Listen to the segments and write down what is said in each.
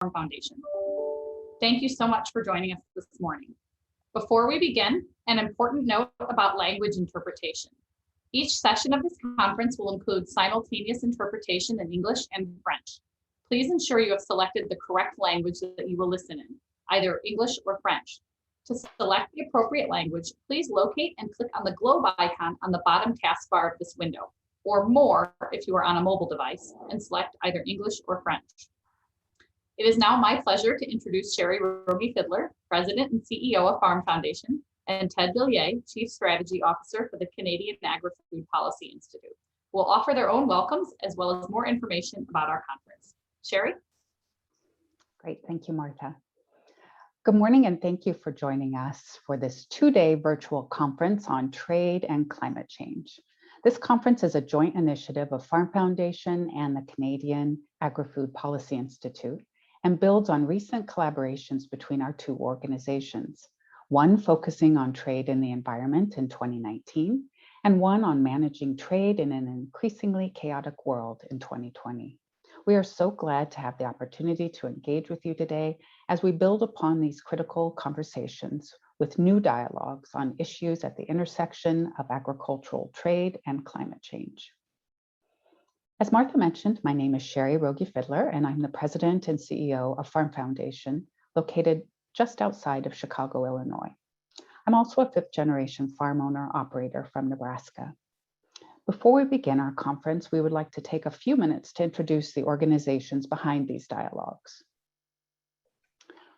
Foundation. Thank you so much for joining us this morning. Before we begin, an important note about language interpretation. Each session of this conference will include simultaneous interpretation in English and French. Please ensure you have selected the correct language that you will listen in, either English or French. To select the appropriate language, please locate and click on the globe icon on the bottom taskbar of this window, or more if you are on a mobile device, and select either English or French. It is now my pleasure to introduce Sherry Rogie-Fidler, President and CEO of Farm Foundation, and Ted Billier, Chief Strategy Officer for the Canadian Agri-Food Policy Institute, who will offer their own welcomes as well as more information about our conference. Sherry? Great, thank you, Martha. Good morning, and thank you for joining us for this two-day virtual conference on trade and climate change. This conference is a joint initiative of Farm Foundation and the Canadian Agri-Food Policy Institute, and builds on recent collaborations between our two organizations, one focusing on trade and the environment in 2019, and one on managing trade in an increasingly chaotic world in 2020. We are so glad to have the opportunity to engage with you today as we build upon these critical conversations with new dialogues on issues at the intersection of agricultural trade and climate change. As Martha mentioned, my name is Sherry Rogie-Fidler, and I'm the President and CEO of Farm Foundation, located just outside of Chicago, Illinois. I'm also a fifth-generation farm owner-operator from Nebraska. Before we begin our conference, we would like to take a few minutes to introduce the organizations behind these dialogues.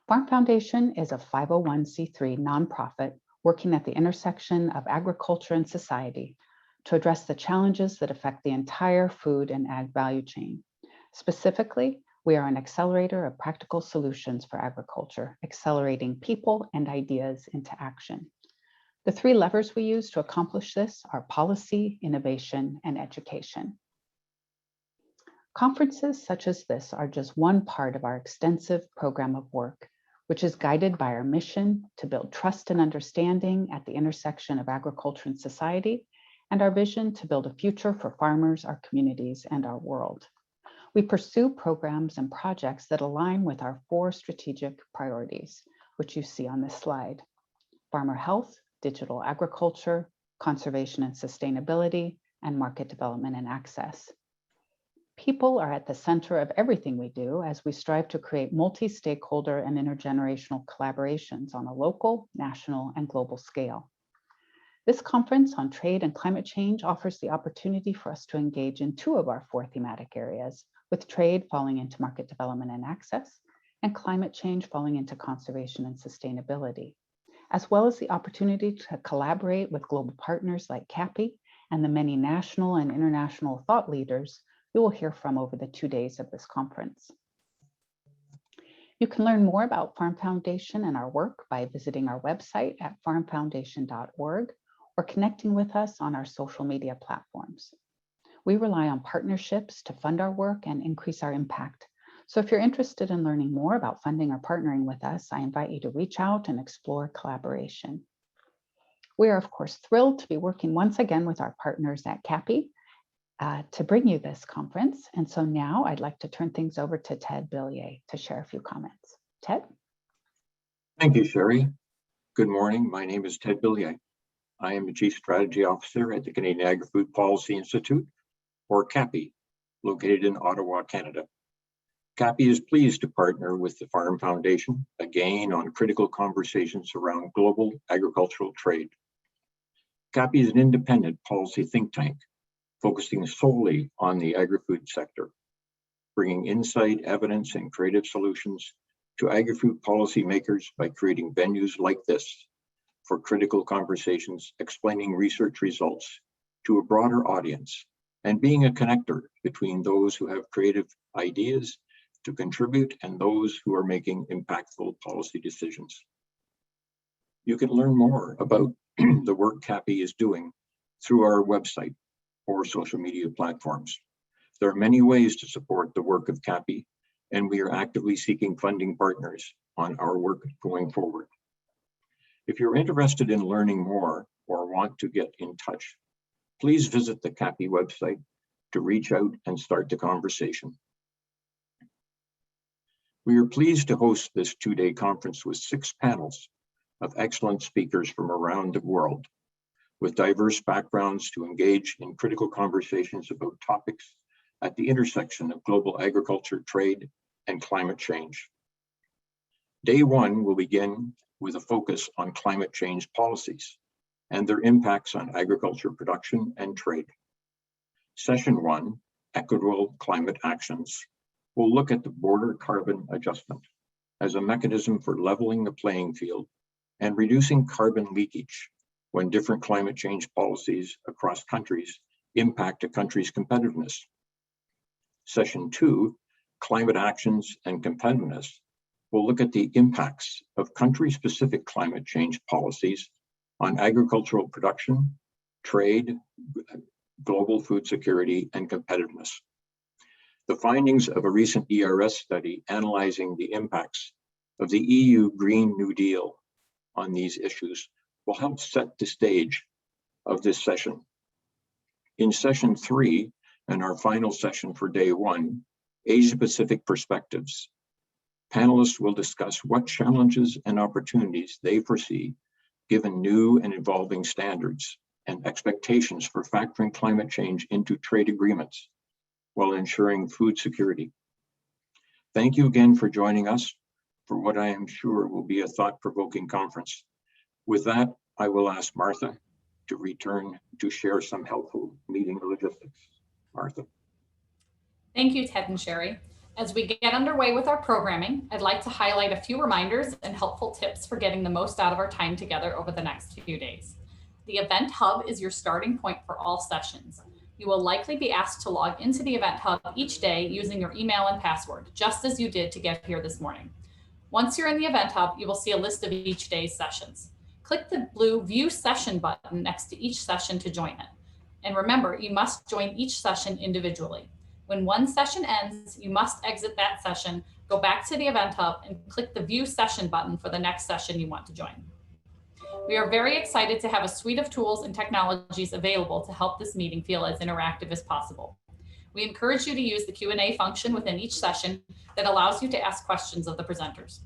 Farm Foundation is a 501c3 nonprofit working at the intersection of agriculture and society to address the challenges that affect the entire food and ag value chain. Specifically, we are an accelerator of practical solutions for agriculture, accelerating people and ideas into action. The three levers we use to accomplish this are policy, innovation, and education. Conferences such as this are just one part of our extensive program of work, which is guided by our mission to build trust and understanding at the intersection of agriculture and society, and our vision to build a future for farmers, our communities, and our world. We pursue programs and projects that align with our four strategic priorities, which you see on this slide: farmer health, digital agriculture, conservation and sustainability, and market development and access. People are at the center of everything we do as we strive to create multi-stakeholder and intergenerational collaborations on a local, national, and global scale. This conference on trade and climate change offers the opportunity for us to engage in two of our four thematic areas, with trade falling into market development and access, and climate change falling into conservation and sustainability, as well as the opportunity to collaborate with global partners like CAPI and the many national and international thought leaders we will hear from over the 2 days of this conference. You can learn more about Farm Foundation and our work by visiting our website at farmfoundation.org or connecting with us on our social media platforms. We rely on partnerships to fund our work and increase our impact. So if you're interested in learning more about funding or partnering with us, I invite you to reach out and explore collaboration. We are, of course, thrilled to be working once again with our partners at CAPI to bring you this conference. And so now I'd like to turn things over to Ted Billier to share a few comments. Ted? Thank you, Sherry. Good morning. My name is Ted Billier. I am the Chief Strategy Officer at the Canadian Agri-Food Policy Institute, or CAPI, located in Ottawa, Canada. CAPI is pleased to partner with the Farm Foundation, again on critical conversations around global agricultural trade. CAPI is an independent policy think tank, focusing solely on the agri-food sector, bringing insight, evidence, and creative solutions to agri-food policymakers by creating venues like this for critical conversations, explaining research results to a broader audience, and being a connector between those who have creative ideas to contribute and those who are making impactful policy decisions. You can learn more about the work CAPI is doing through our website or social media platforms. There are many ways to support the work of CAPI, and we are actively seeking funding partners on our work going forward. If you're interested in learning more or want to get in touch, please visit the CAPI website to reach out and start the conversation. We are pleased to host this two-day conference with 6 panels of excellent speakers from around the world, with diverse backgrounds to engage in critical conversations about topics at the intersection of global agriculture, trade, and climate change. Day 1 will begin with a focus on climate change policies and their impacts on agriculture production and trade. Session 1, Equitable Climate Actions, will look at the border carbon adjustment as a mechanism for leveling the playing field and reducing carbon leakage when different climate change policies across countries impact a country's competitiveness. Session 2, Climate Actions and Competitiveness, will look at the impacts of country-specific climate change policies on agricultural production, trade, global food security, and competitiveness. The findings of a recent ERS study analyzing the impacts of the EU Green New Deal on these issues will help set the stage of this session. In session 3, and our final session for day 1, Asia-Pacific Perspectives, panelists will discuss what challenges and opportunities they foresee given new and evolving standards and expectations for factoring climate change into trade agreements while ensuring food security. Thank you again for joining us for what I am sure will be a thought-provoking conference. With that, I will ask Martha to return to share some helpful meeting logistics. Martha. Thank you, Ted and Sherry. As we get underway with our programming, I'd like to highlight a few reminders and helpful tips for getting the most out of our time together over the next few days. The Event Hub is your starting point for all sessions. You will likely be asked to log into the Event Hub each day using your email and password, just as you did to get here this morning. Once you're in the Event Hub, you will see a list of each day's sessions. Click the blue View Session button next to each session to join it. And remember, you must join each session individually. When one session ends, you must exit that session, go back to the Event Hub, and click the View Session button for the next session you want to join. We are very excited to have a suite of tools and technologies available to help this meeting feel as interactive as possible. We encourage you to use the Q&A function within each session that allows you to ask questions of the presenters.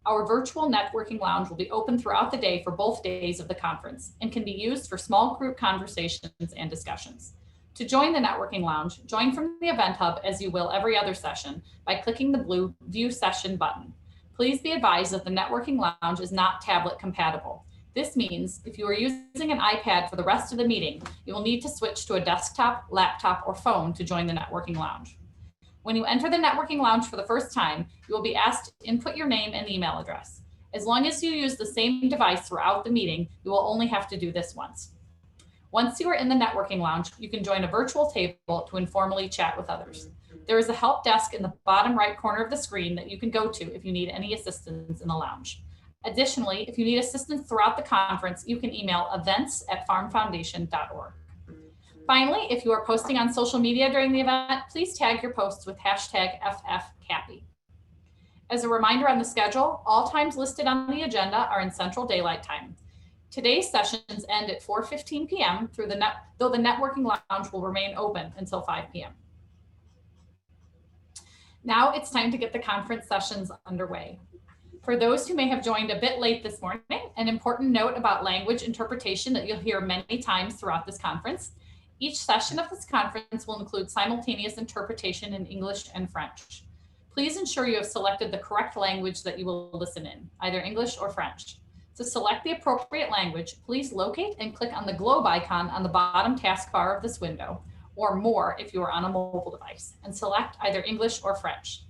Our virtual networking lounge will be open throughout the day for both days of the conference and can be used for small group conversations and discussions. To join the networking lounge, join from the Event Hub as you will every other session by clicking the blue View Session button. Please be advised that the networking lounge is not tablet compatible. This means if you are using an iPad for the rest of the meeting, you will need to switch to a desktop, laptop, or phone to join the networking lounge. When you enter the networking lounge for the first time, you will be asked to input your name and email address. As long as you use the same device throughout the meeting, you will only have to do this once. Once you are in the networking lounge, you can join a virtual table to informally chat with others. There is a help desk in the bottom right corner of the screen that you can go to if you need any assistance in the lounge. Additionally, if you need assistance throughout the conference, you can email events@farmfoundation.org. Finally, if you are posting on social media during the event, please tag your posts with #FFCAPI. As a reminder on the schedule, all times listed on the agenda are in Central Daylight Time. Today's sessions end at 4:15 p.m. though the networking lounge will remain open until 5 p.m. Now it's time to get the conference sessions underway. For those who may have joined a bit late this morning, an important note about language interpretation that you'll hear many times throughout this conference. Each session of this conference will include simultaneous interpretation in English and French. Please ensure you have selected the correct language that you will listen in, either English or French. To select the appropriate language, please locate and click on the globe icon on the bottom taskbar of this window, or More if you are on a mobile device, and select either English or French.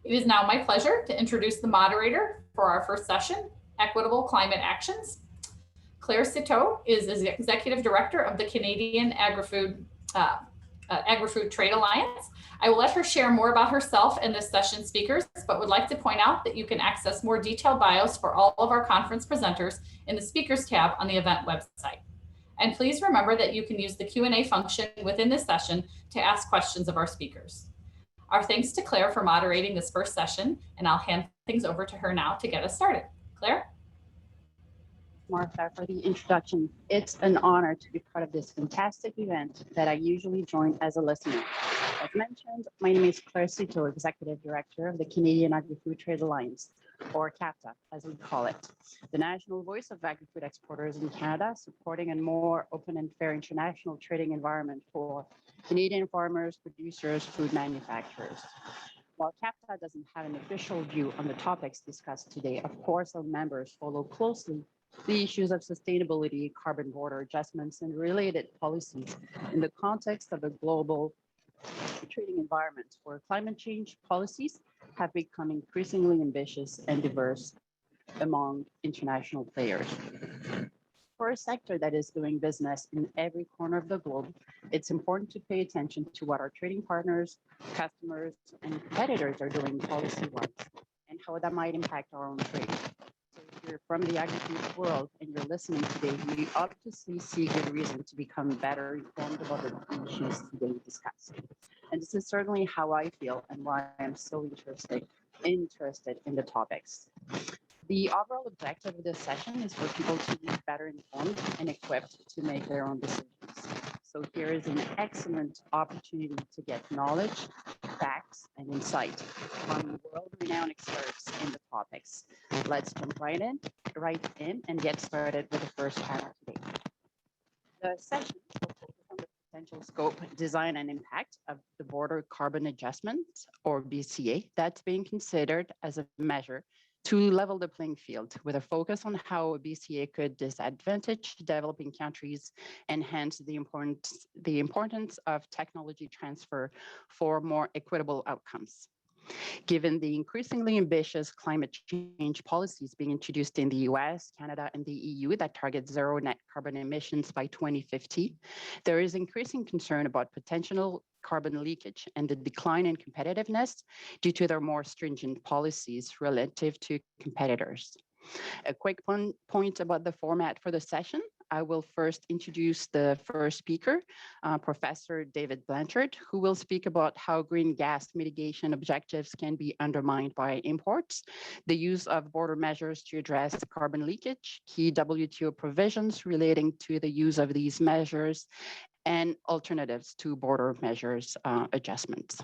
It is now my pleasure to introduce the moderator for our first session, Equitable Climate Actions. Claire Citeau is the Executive Director of the Canadian Agri-Food Trade Alliance. I will let her share more about herself and this session's speakers, but would like to point out that you can access more detailed bios for all of our conference presenters in the Speakers tab on the event website. And please remember that you can use the Q&A function within this session to ask questions of our speakers. Our thanks to Claire for moderating this first session, and I'll hand things over to her now to get us started. Claire? Martha, for the introduction. It's an honor to be part of this fantastic event that I usually join as a listener. As mentioned, my name is Claire Cito, Executive Director of the Canadian Agri-Food Trade Alliance, or CAFTA, as we call it, the national voice of agri-food exporters in Canada, supporting a more open and fair international trading environment for Canadian farmers, producers, food manufacturers. While CAFTA doesn't have an official view on the topics discussed today, of course, our members follow closely the issues of sustainability, carbon border adjustments, and related policies in the context of a global trading environment where climate change policies have become increasingly ambitious and diverse among international players. For a sector that is doing business in every corner of the globe, it's important to pay attention to what our trading partners, customers, and competitors are doing policy-wise and how that might impact our own trade. So if you're from the agri-food world and you're listening today, you obviously see good reason to become better informed about the issues today discussed. And this is certainly how I feel and why I'm so interested in the topics. The overall objective of this session is for people to be better informed and equipped to make their own decisions. So here is an excellent opportunity to get knowledge, facts, and insight from world-renowned experts in the topics. Let's jump right in and get started with the first panel today. The session will focus on the potential scope, design, and impact of the border carbon adjustment, or BCA, that's being considered as a measure to level the playing field with a focus on how a BCA could disadvantage developing countries and hence the importance of technology transfer for more equitable outcomes. Given the increasingly ambitious climate change policies being introduced in the US, Canada, and the EU that target zero net carbon emissions by 2050, there is increasing concern about potential carbon leakage and the decline in competitiveness due to their more stringent policies relative to competitors. A quick point about the format for the session. I will first introduce the first speaker, Professor David Blanchard, who will speak about how green gas mitigation objectives can be undermined by imports, the use of border measures to address carbon leakage, key WTO provisions relating to the use of these measures, and alternatives to border measures adjustments.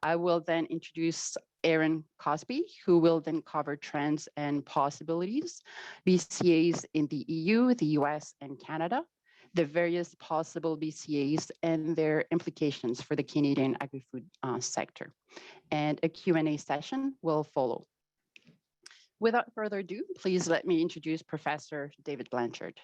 I will then introduce Aaron Cosby, who will then cover trends and possibilities, BCAs in the EU, the US, and Canada, the various possible BCAs and their implications for the Canadian agri-food sector. And a Q&A session will follow. Without further ado, please let me introduce Professor David Blanchard.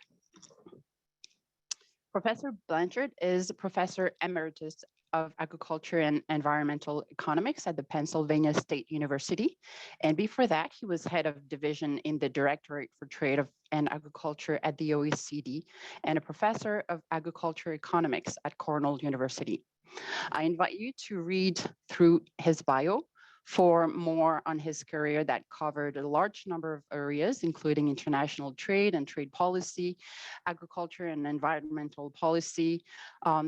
Professor Blanchard is Professor Emeritus of Agriculture and Environmental Economics at the Pennsylvania State University. And before that, he was head of division in the Directorate for Trade and Agriculture at the OECD and a professor of agriculture economics at Cornell University. I invite you to read through his bio for more on his career that covered a large number of areas, including international trade and trade policy, agriculture and environmental policy.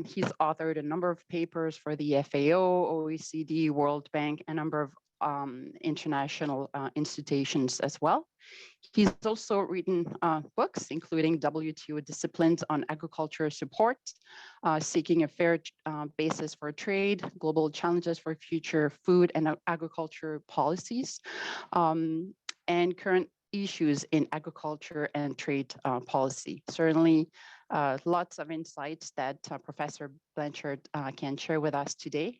He's authored a number of papers for the FAO, OECD, World Bank, a number of international institutions as well. He's also written books, including WTO Disciplines on Agriculture Support, Seeking a Fair Basis for Trade, Global Challenges for Future Food and Agriculture Policies, and Current Issues in Agriculture and Trade Policy. Certainly, lots of insights that Professor Blanchard can share with us today.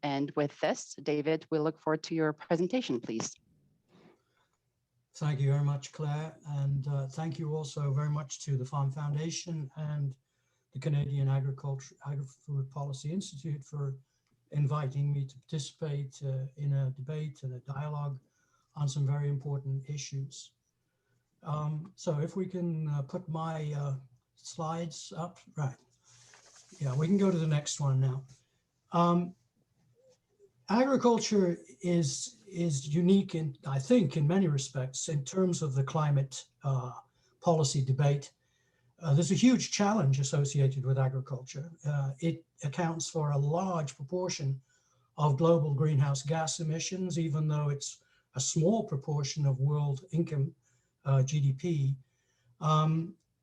And with this, David, we look forward to your presentation, please. Thank you very much, Claire, and thank you also very much to the Farm Foundation and the Canadian Agri-Food Policy Institute for inviting me to participate in a debate and a dialogue on some very important issues. So if we can put my slides up, right. Yeah, we can go to the next one now. Agriculture is unique in, I think, in many respects in terms of the climate policy debate. There's a huge challenge associated with agriculture. It accounts for a large proportion of global greenhouse gas emissions, even though it's a small proportion of world income, GDP.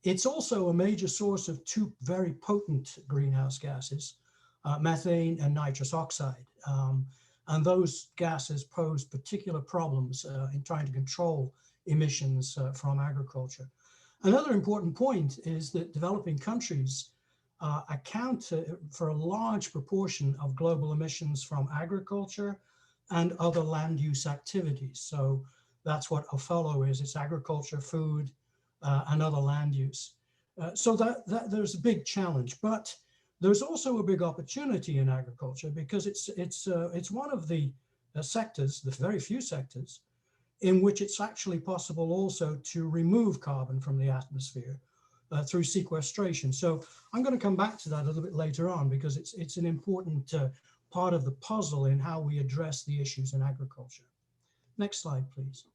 It's also a major source of two very potent greenhouse gases, methane and nitrous oxide. And those gases pose particular problems in trying to control emissions from agriculture. Another important point is that developing countries account for a large proportion of global emissions from agriculture and other land use activities. So that's what OFOLO is. It's agriculture, food, and other land use. So that there's a big challenge, but there's also a big opportunity in agriculture because it's one of the sectors, the very few sectors, in which it's actually possible also to remove carbon from the atmosphere through sequestration. So I'm going to come back to that a little bit later on because it's an important part of the puzzle in how we address the issues in agriculture. Next slide, please.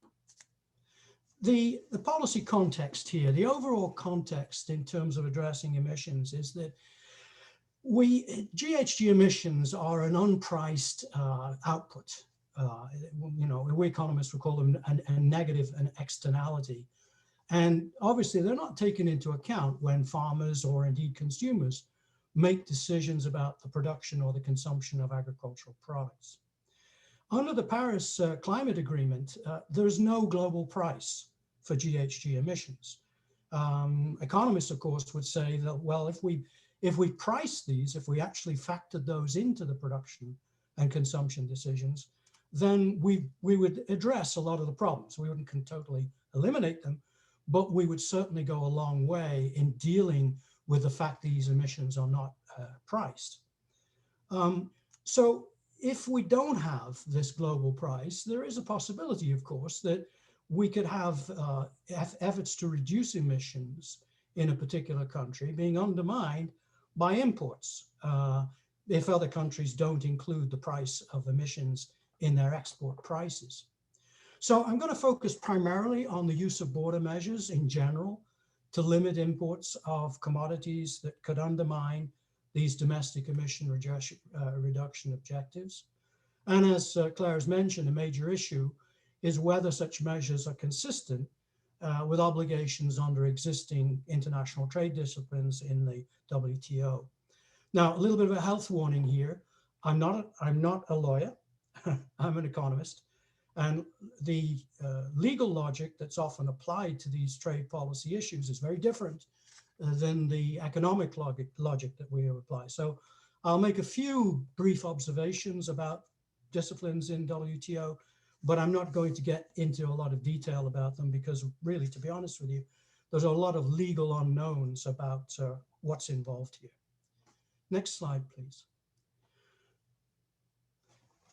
The policy context here, the overall context in terms of addressing emissions is that GHG emissions are an unpriced output. We economists would call them a negative an externality. And obviously they're not taken into account when farmers or indeed consumers make decisions about the production or the consumption of agricultural products. Under the Paris Climate Agreement, there's no global price for GHG emissions. Economists, of course, would say that, well, if we price these, if we actually factored those into the production and consumption decisions, then we would address a lot of the problems. We wouldn't totally eliminate them, but we would certainly go a long way in dealing with the fact these emissions are not priced. So if we don't have this global price, there is a possibility, of course, that we could have efforts to reduce emissions in a particular country being undermined by imports if other countries don't include the price of emissions in their export prices. So I'm going to focus primarily on the use of border measures in general to limit imports of commodities that could undermine these domestic emission reduction objectives. And as Claire has mentioned, a major issue is whether such measures are consistent with obligations under existing international trade disciplines in the WTO. Now, a little bit of a health warning here. I'm not a lawyer. I'm an economist. And the legal logic that's often applied to these trade policy issues is very different than the economic logic that we apply. So I'll make a few brief observations about disciplines in WTO, but I'm not going to get into a lot of detail about them because really, to be honest with you, there's a lot of legal unknowns about what's involved here. Next slide, please.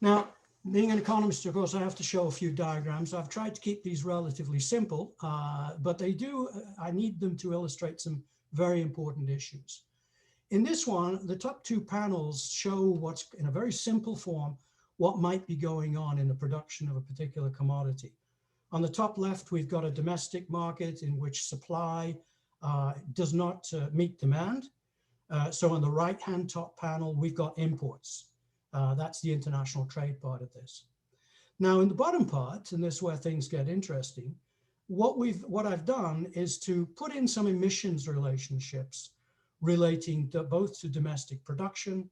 Now, being an economist, of course, I have to show a few diagrams. I've tried to keep these relatively simple, but I need them to illustrate some very important issues. In this one, the top two panels show what's in a very simple form, what might be going on in the production of a particular commodity. On the top left, we've got a domestic market in which supply does not meet demand. So on the right-hand top panel, we've got imports. That's the international trade part of this. Now in the bottom part, and this is where things get interesting, what I've done is to put in some emissions relationships relating both to domestic production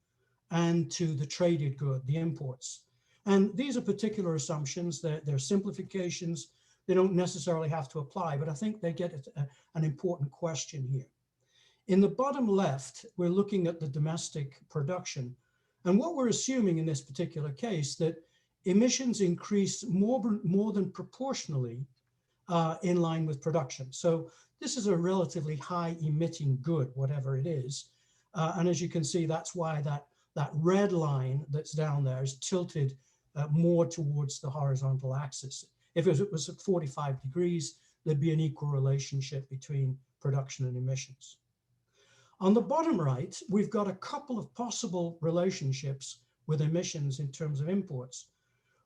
and to the traded good, the imports. And these are particular assumptions, they're simplifications, they don't necessarily have to apply, but I think they get an important question here. In the bottom left, we're looking at the domestic production. And what we're assuming in this particular case, that emissions increase more than proportionally in line with production. So this is a relatively high emitting good, whatever it is. And as you can see, that's why that red line that's down there is tilted more towards the horizontal axis. If it was at 45 degrees, there'd be an equal relationship between production and emissions. On the bottom right, we've got a couple of possible relationships with emissions in terms of imports.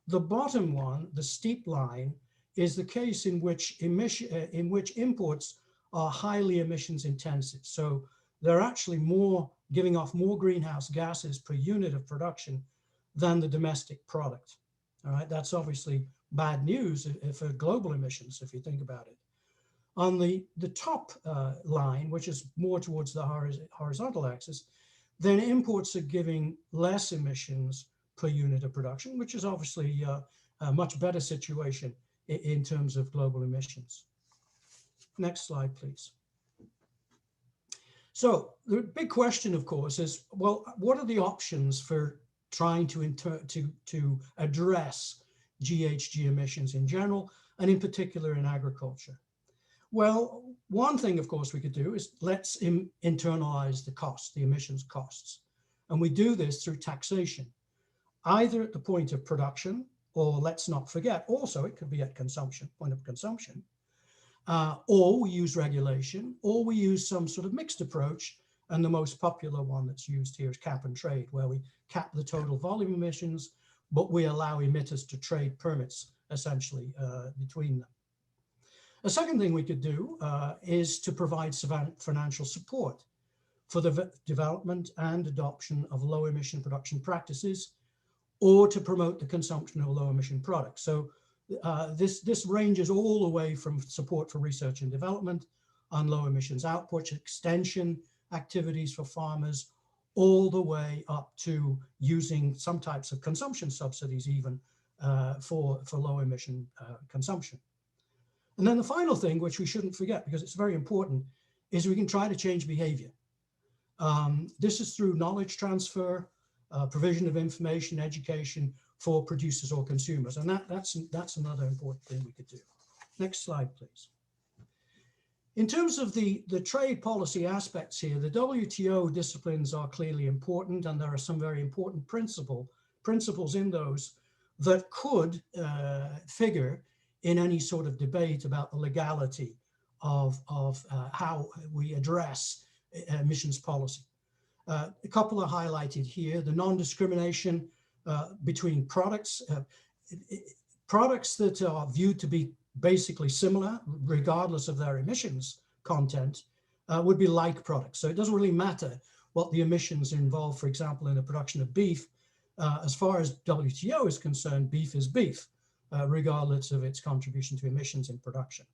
The bottom one, the steep line, is the case in which imports are highly emissions intensive. So they're actually giving off more greenhouse gases per unit of production than the domestic product. All right, that's obviously bad news for global emissions, if you think about it. On the top line, which is more towards the horizontal axis, then imports are giving less emissions per unit of production, which is obviously a much better situation in terms of global emissions. Next slide, please. So the big question, of course, is, well, what are the options for trying to address GHG emissions in general, and in particular in agriculture? Well, one thing, of course, we could do is let's internalize the costs, the emissions costs. And we do this through taxation, either at the point of production, or let's not forget, also it could be at consumption, point of consumption, or we use regulation, or we use some sort of mixed approach. And the most popular one that's used here is cap and trade, where we cap the total volume emissions, but we allow emitters to trade permits essentially between them. A second thing we could do is to provide financial support for the development and adoption of low emission production practices, or to promote the consumption of low emission products. So this ranges all the way from support for research and development on low emissions output, extension activities for farmers, all the way up to using some types of consumption subsidies even for low emission consumption. And then the final thing, which we shouldn't forget because it's very important, is we can try to change behavior. This is through knowledge transfer, provision of information, education for producers or consumers. And that's another important thing we could do. Next slide, please. In terms of the trade policy aspects here, the WTO disciplines are clearly important, and there are some very important principles in those that could figure in any sort of debate about the legality of how we address emissions policy. A couple are highlighted here: the non-discrimination between products, products that are viewed to be basically similar, regardless of their emissions content, would be like products. So it doesn't really matter what the emissions involved, for example, in the production of beef. As far as WTO is concerned, beef is beef, regardless of its contribution to emissions in production.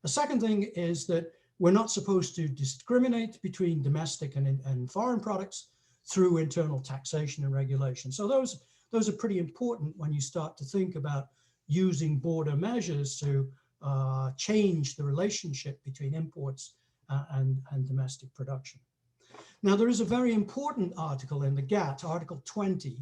The second thing is that we're not supposed to discriminate between domestic and foreign products through internal taxation and regulation. So those are pretty important when you start to think about using border measures to change the relationship between imports and domestic production. Now, there is a very important article in the GATT, Article 20,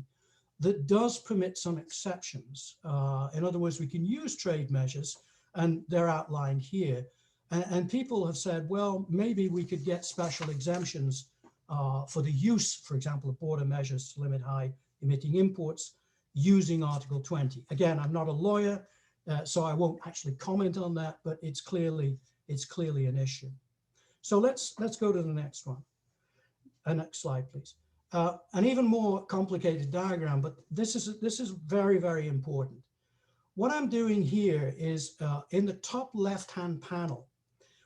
that does permit some exceptions. In other words, we can use trade measures, and they're outlined here. And people have said, well, maybe we could get special exemptions for the use, for example, of border measures to limit high emitting imports using Article 20. Again, I'm not a lawyer, so I won't actually comment on that, but it's clearly an issue. So let's go to the next one. Next slide, please. An even more complicated diagram, but this is very, very important. What I'm doing here is in the top left-hand panel,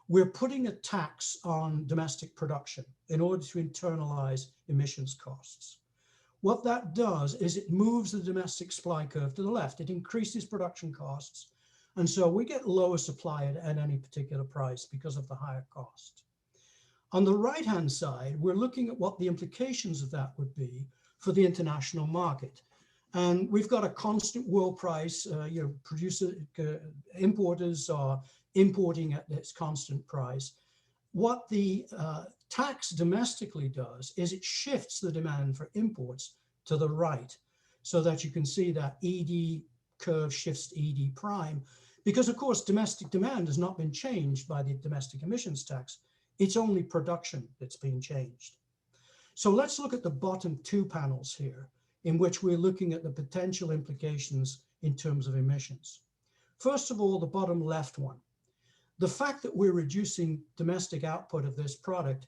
we're putting a tax on domestic production in order to internalize emissions costs. What that does is it moves the domestic supply curve to the left. It increases production costs. And so we get lower supply at any particular price because of the higher cost. On the right-hand side, we're looking at what the implications of that would be for the international market. And we've got a constant world price, importers are importing at this constant price. What the tax domestically does is it shifts the demand for imports to the right, so that you can see that ED curve shifts to ED prime, because of course domestic demand has not been changed by the domestic emissions tax. It's only production that's been changed. So let's look at the bottom two panels here, in which we're looking at the potential implications in terms of emissions. First of all, the bottom left one. The fact that we're reducing domestic output of this product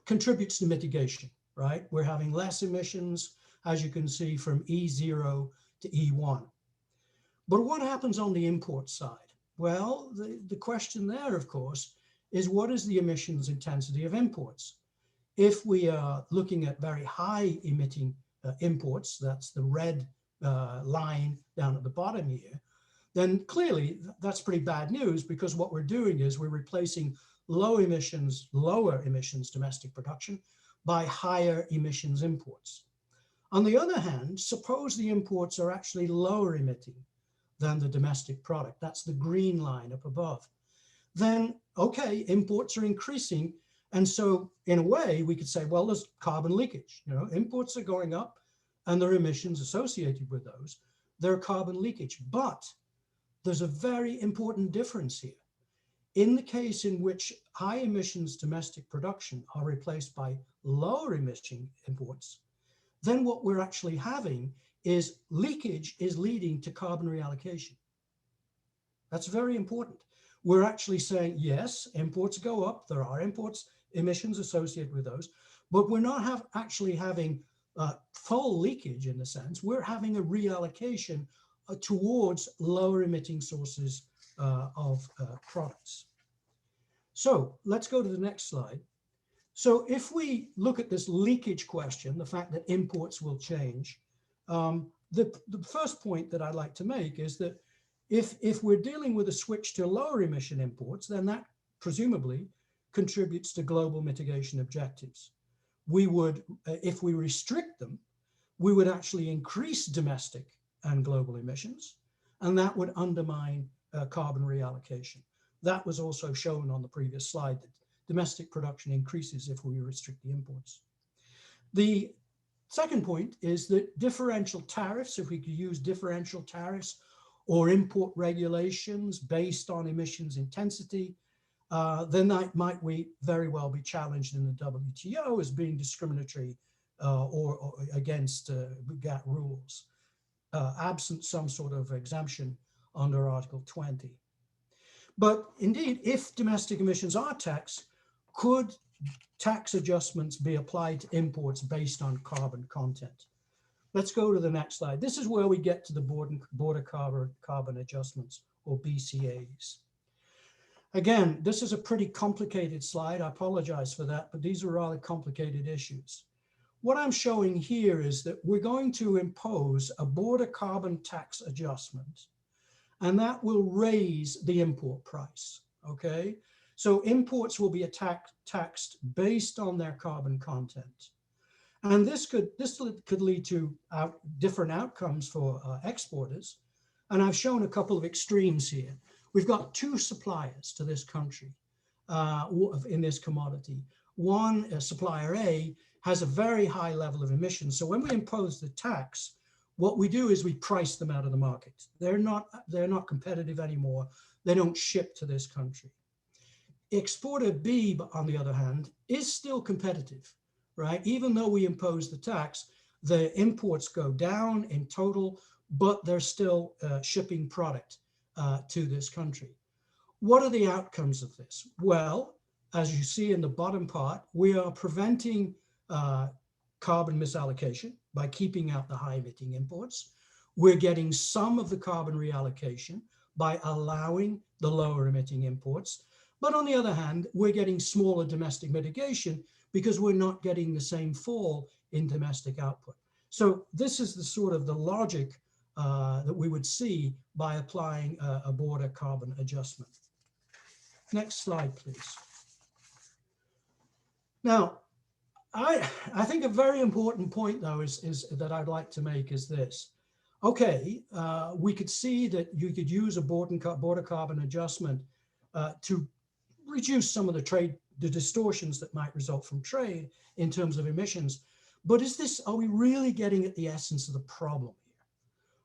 contributes to mitigation, right? We're having less emissions, as you can see, from E0 to E1. But what happens on the import side? Well, the question there, of course, is what is the emissions intensity of imports? If we are looking at very high emitting imports, that's the red line down at the bottom here, then clearly that's pretty bad news, because what we're doing is we're replacing lower emissions domestic production by higher emissions imports. On the other hand, suppose the imports are actually lower emitting than the domestic product. That's the green line up above. Then, okay, imports are increasing. And so in a way, we could say, well, there's carbon leakage. You know, imports are going up and there are emissions associated with those. There's carbon leakage. But there's a very important difference here. In the case in which high emissions domestic production are replaced by lower emission imports, then what we're actually having is leakage is leading to carbon reallocation. That's very important. We're actually saying, yes, imports go up. There are emissions associated with those, but we're not actually having full leakage in the sense. We're having a reallocation towards lower emitting sources of products. So let's go to the next slide. So if we look at this leakage question, the fact that imports will change, the first point that I'd like to make is that if we're dealing with a switch to lower emission imports, then that presumably contributes to global mitigation objectives. We would, if we restrict them, we would actually increase domestic and global emissions, and that would undermine carbon reallocation. That was also shown on the previous slide, that domestic production increases if we restrict the imports. The second point is that differential tariffs, if we could use differential tariffs or import regulations based on emissions intensity, then that might very well be challenged in the WTO as being discriminatory or against GATT rules, absent some sort of exemption under Article 20. But indeed, if domestic emissions are taxed, could tax adjustments be applied to imports based on carbon content? Let's go to the next slide. This is where we get to the border carbon adjustments, or BCAs. Again, this is a pretty complicated slide. I apologize for that, but these are rather complicated issues. What I'm showing here is that we're going to impose a border carbon tax adjustment, and that will raise the import price, okay? So imports will be taxed based on their carbon content. And this could lead to different outcomes for exporters. And I've shown a couple of extremes here. We've got two suppliers to this country in this commodity. One, supplier A, has a very high level of emissions. So when we impose the tax, what we do is we price them out of the market. They're not competitive anymore. They don't ship to this country. Exporter B, on the other hand, is still competitive, right? Even though we impose the tax, the imports go down in total, but they're still shipping product to this country. What are the outcomes of this? Well, as you see in the bottom part, we are preventing carbon misallocation by keeping out the high emitting imports. We're getting some of the carbon reallocation by allowing the lower emitting imports. But on the other hand, we're getting smaller domestic mitigation because we're not getting the same fall in domestic output. So this is the sort of the logic that we would see by applying a border carbon adjustment. Next slide, please. Now, I think a very important point, though, is that I'd like to make is this. Okay, we could see that you could use a border carbon adjustment to reduce some of the distortions that might result from trade in terms of emissions. But are we really getting at the essence of the problem here?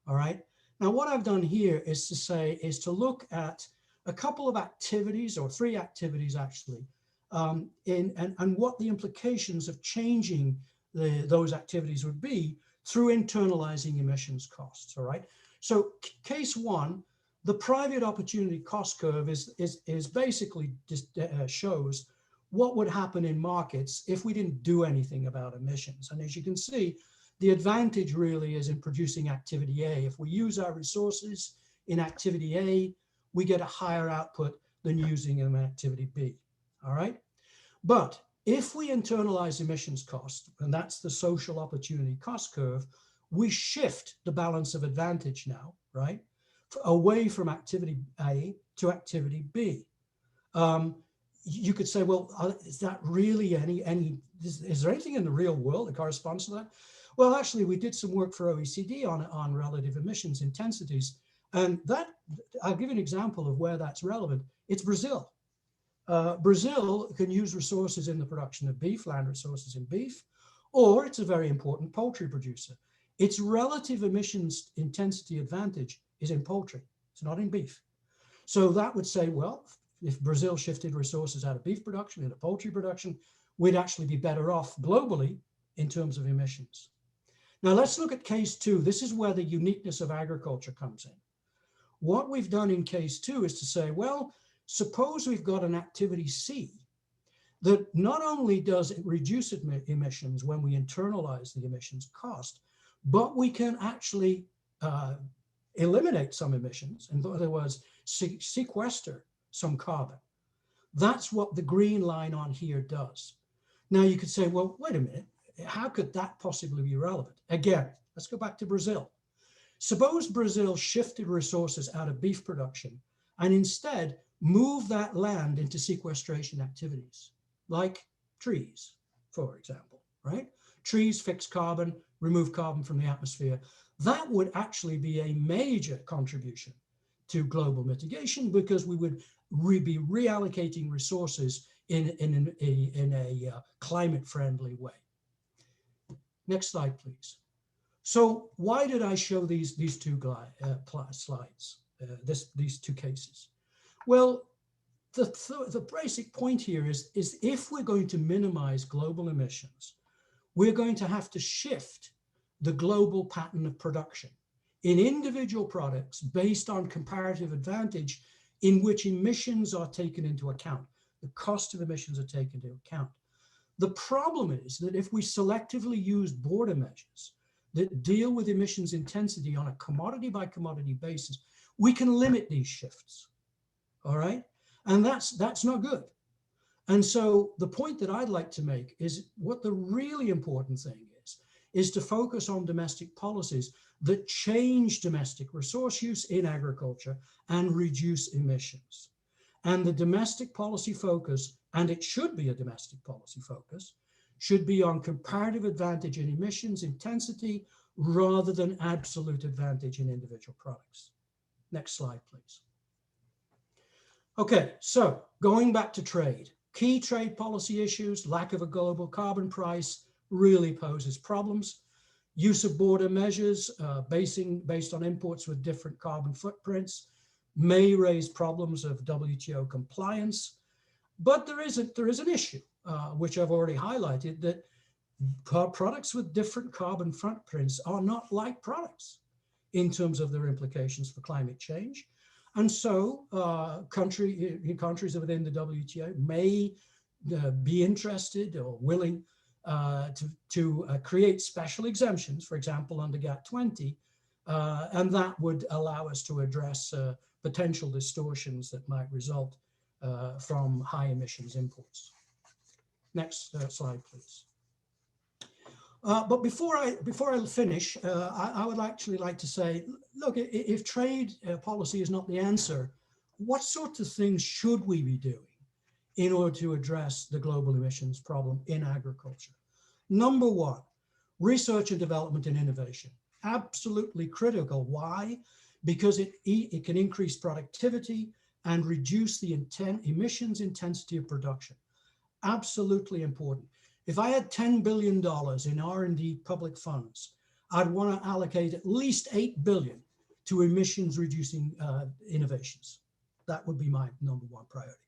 All right. Now, what I've done here is to look at a couple of activities, or three activities actually, and what the implications of changing those activities would be through internalizing emissions costs. All right. So case one, the private opportunity cost curve is basically just shows what would happen in markets if we didn't do anything about emissions. And as you can see, the advantage really is in producing activity A. If we use our resources in activity A, we get a higher output than using them in activity B. All right. But if we internalize emissions cost, and that's the social opportunity cost curve, we shift the balance of advantage now, right, away from activity A to activity B. You could say, well, is that really is there anything in the real world that corresponds to that? Well, actually, we did some work for OECD on relative emissions intensities. And that, I'll give you an example of where that's relevant. It's Brazil. Brazil can use resources in the production of beef, land resources in beef, or it's a very important poultry producer. Its relative emissions intensity advantage is in poultry. It's not in beef. So that would say, well, if Brazil shifted resources out of beef production into poultry production, we'd actually be better off globally in terms of emissions. Now let's look at case 2. This is where the uniqueness of agriculture comes in. What we've done in case 2 is to say, well, suppose we've got an activity C that not only does it reduce emissions when we internalize the emissions cost, but we can actually eliminate some emissions, in other words, sequester some carbon. That's what the green line on here does. Now you could say, well, wait a minute, how could that possibly be relevant? Again, let's go back to Brazil. Suppose Brazil shifted resources out of beef production and instead moved that land into sequestration activities, like trees, for example, right? Trees fix carbon, remove carbon from the atmosphere. That would actually be a major contribution to global mitigation because we would be reallocating resources in a climate-friendly way. Next slide, please. So why did I show these two slides, these two cases? Well, the basic point here is if we're going to minimize global emissions, we're going to have to shift the global pattern of production in individual products based on comparative advantage in which emissions are taken into account. The cost of emissions are taken into account. The problem is that if we selectively use border measures that deal with emissions intensity on a commodity by commodity basis, we can limit these shifts, all right? And that's not good. And so the point that I'd like to make is what the really important thing is to focus on domestic policies that change domestic resource use in agriculture and reduce emissions. And the domestic policy focus, and it should be a domestic policy focus, should be on comparative advantage in emissions intensity rather than absolute advantage in individual products. Next slide, please. Okay, so going back to trade, key trade policy issues, lack of a global carbon price really poses problems. Use of border measures based on imports with different carbon footprints may raise problems of WTO compliance, but there is an issue, which I've already highlighted, that products with different carbon footprints are not like products in terms of their implications for climate change. And so countries within the WTO may be interested or willing to create special exemptions, for example, under GATT 20, and that would allow us to address potential distortions that might result from high emissions imports. Next slide, please. But before I finish, I would actually like to say, look, if trade policy is not the answer, what sorts of things should we be doing in order to address the global emissions problem in agriculture? Number one, research and development and innovation. Absolutely critical. Why? Because it can increase productivity and reduce the emissions intensity of production. Absolutely important. If I had $10 billion in R&D public funds, I'd want to allocate at least $8 billion to emissions reducing innovations. That would be my number one priority.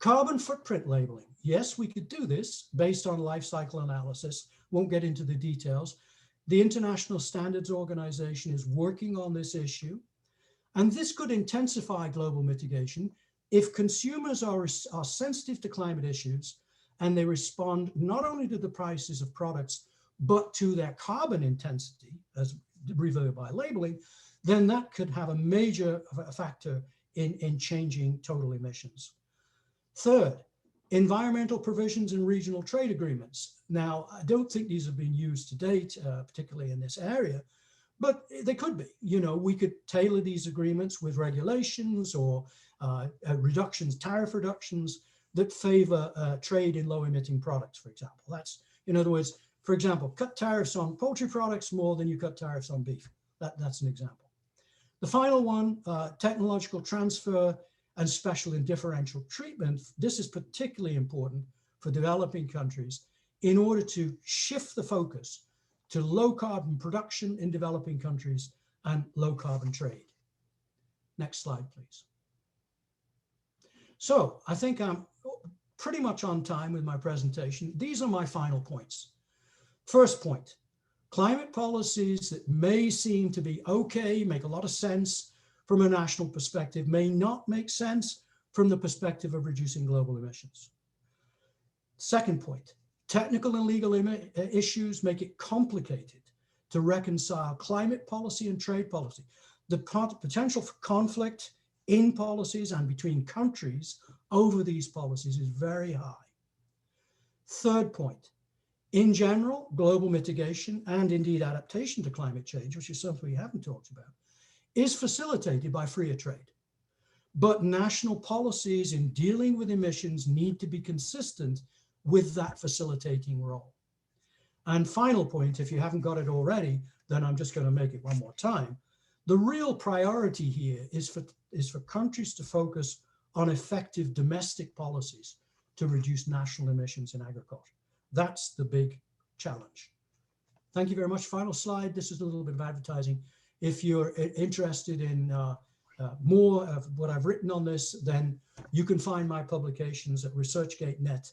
Carbon footprint labeling. Yes, we could do this based on life cycle analysis. Won't get into the details. The International Standards Organization is working on this issue. And this could intensify global mitigation if consumers are sensitive to climate issues and they respond not only to the prices of products, but to their carbon intensity, as revealed by labeling, then that could have a major factor in changing total emissions. Third, environmental provisions in regional trade agreements. Now, I don't think these have been used to date, particularly in this area, but they could be. You know, we could tailor these agreements with regulations or reductions, tariff reductions that favor trade in low emitting products, for example. That's, in other words, for example, cut tariffs on poultry products more than you cut tariffs on beef. That's an example. The final one, technological transfer and special and differential treatment. This is particularly important for developing countries in order to shift the focus to low carbon production in developing countries and low carbon trade. Next slide, please. So I think I'm pretty much on time with my presentation. These are my final points. First point, climate policies that may seem to be okay, make a lot of sense from a national perspective, may not make sense from the perspective of reducing global emissions. Second point, technical and legal issues make it complicated to reconcile climate policy and trade policy. The potential for conflict in policies and between countries over these policies is very high. Third point, in general, global mitigation and indeed adaptation to climate change, which is something we haven't talked about, is facilitated by freer trade. But national policies in dealing with emissions need to be consistent with that facilitating role. And final point, if you haven't got it already, then I'm just going to make it one more time. The real priority here is for countries to focus on effective domestic policies to reduce national emissions in agriculture. That's the big challenge. Thank you very much. Final slide. This is a little bit of advertising. If you're interested in more of what I've written on this, then you can find my publications at ResearchGate.net,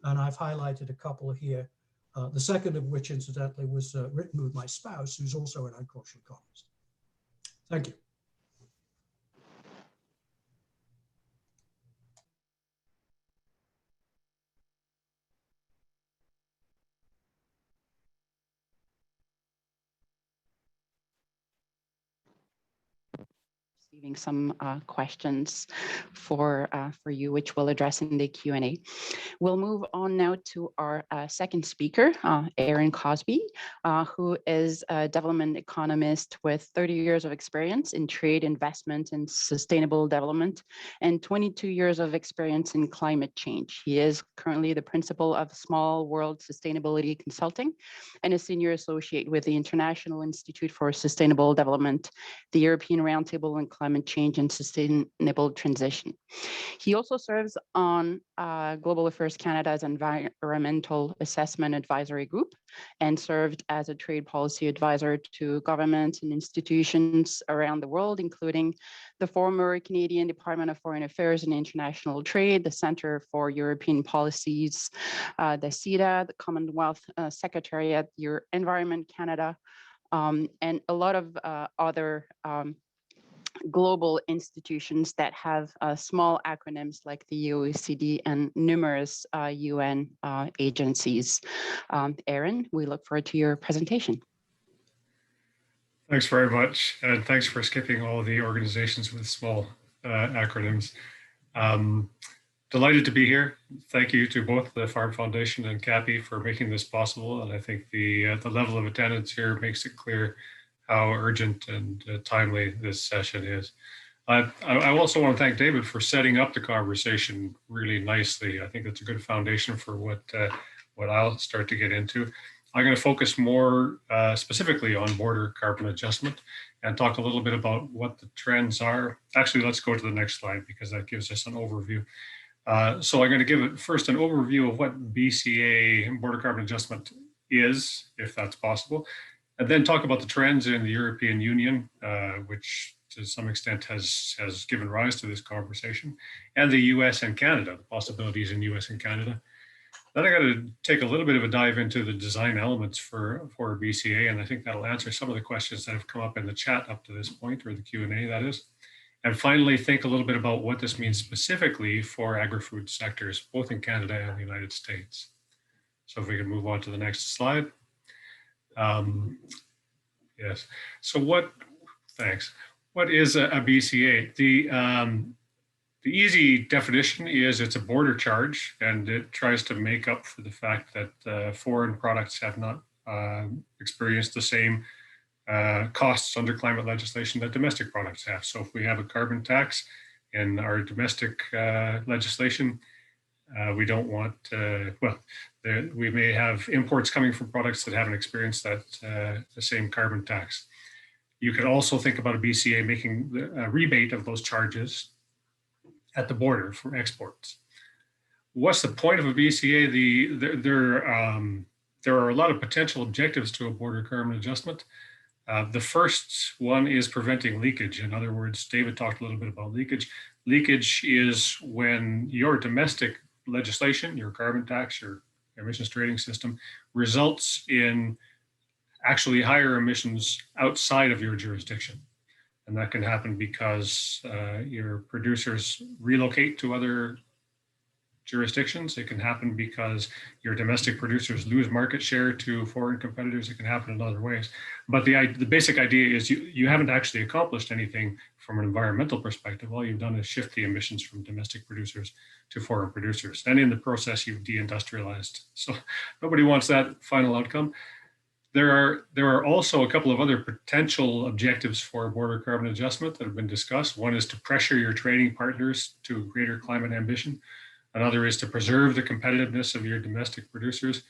and I've highlighted a couple here. The second of which, incidentally, was written with my spouse, who's also an agricultural economist. Thank you. Receiving some questions for you, which we'll address in the Q&A. We'll move on now to our second speaker, Aaron Cosby, who is a development economist with 30 years of experience in trade, investment, and sustainable development, and 22 years of experience in climate change. He is currently the principal of Small World Sustainability Consulting and a senior associate with the International Institute for Sustainable Development, the European Roundtable on Climate Change and Sustainable Transition. He also serves on Global Affairs Canada's Environmental Assessment Advisory Group and served as a trade policy advisor to governments and institutions around the world, including the former Canadian Department of Foreign Affairs and International Trade, the Centre for European Policies, the CETA, the Commonwealth Secretariat, Your Environment Canada, and a lot of other global institutions that have small acronyms like the OECD and numerous UN agencies. Aaron, we look forward to your presentation. Thanks very much, and thanks for skipping all the organizations with small acronyms. Delighted to be here. Thank you to both the Farm Foundation and CAPI for making this possible, and I think the level of attendance here makes it clear how urgent and timely this session is. I also want to thank David for setting up the conversation really nicely. I think that's a good foundation for what I'll start to get into. I'm going to focus more specifically on border carbon adjustment and talk a little bit about what the trends are. Actually, let's go to the next slide because that gives us an overview. So I'm going to give it first an overview of what BCA, border carbon adjustment, is, if that's possible, and then talk about the trends in the European Union, which to some extent has given rise to this conversation, and the US and Canada, the possibilities in US and Canada. Then I got to take a little bit of a dive into the design elements for BCA, and I think that'll answer some of the questions that have come up in the chat up to this point, or the Q&A that is. And finally, think a little bit about what this means specifically for agri-food sectors, both in Canada and the United States. So if we can move on to the next slide. Yes, so thanks. What is a BCA? The easy definition is it's a border charge, and it tries to make up for the fact that foreign products have not experienced the same costs under climate legislation that domestic products have. So if we have a carbon tax in our domestic legislation, we don't want, we may have imports coming from products that haven't experienced that the same carbon tax. You could also think about a BCA making a rebate of those charges at the border for exports. What's the point of a BCA? There are a lot of potential objectives to a border carbon adjustment. The first one is preventing leakage. In other words, David talked a little bit about leakage. Leakage is when your domestic legislation, your carbon tax, your emissions trading system results in actually higher emissions outside of your jurisdiction. And that can happen because your producers relocate to other jurisdictions. It can happen because your domestic producers lose market share to foreign competitors. It can happen in other ways. But the basic idea is you haven't actually accomplished anything from an environmental perspective. All you've done is shift the emissions from domestic producers to foreign producers. And in the process, you've deindustrialized. So nobody wants that final outcome. There are also a couple of other potential objectives for border carbon adjustment that have been discussed. One is to pressure your trading partners to greater climate ambition. Another is to preserve the competitiveness of your domestic producers.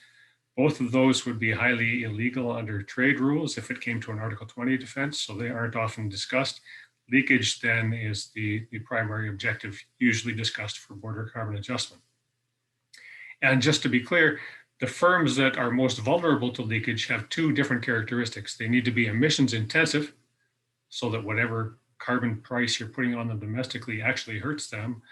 Both of those would be highly illegal under trade rules if it came to an Article 20 defense, so they aren't often discussed. Leakage then is the primary objective usually discussed for border carbon adjustment. And just to be clear, the firms that are most vulnerable to leakage have two different characteristics. They need to be emissions intensive, so that whatever carbon price you're putting on them domestically actually hurts them.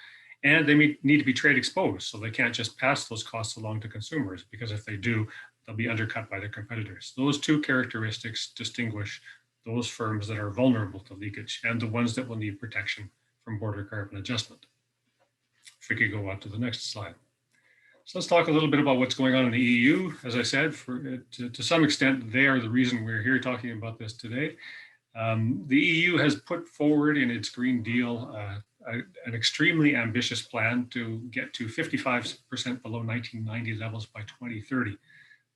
And they need to be trade exposed, so they can't just pass those costs along to consumers, because if they do, they'll be undercut by their competitors. Those two characteristics distinguish those firms that are vulnerable to leakage and the ones that will need protection from border carbon adjustment. If we could go on to the next slide. So let's talk a little bit about what's going on in the EU. As I said, to some extent, they are the reason we're here talking about this today. The EU has put forward in its Green Deal an extremely ambitious plan to get to 55% below 1990 levels by 2030.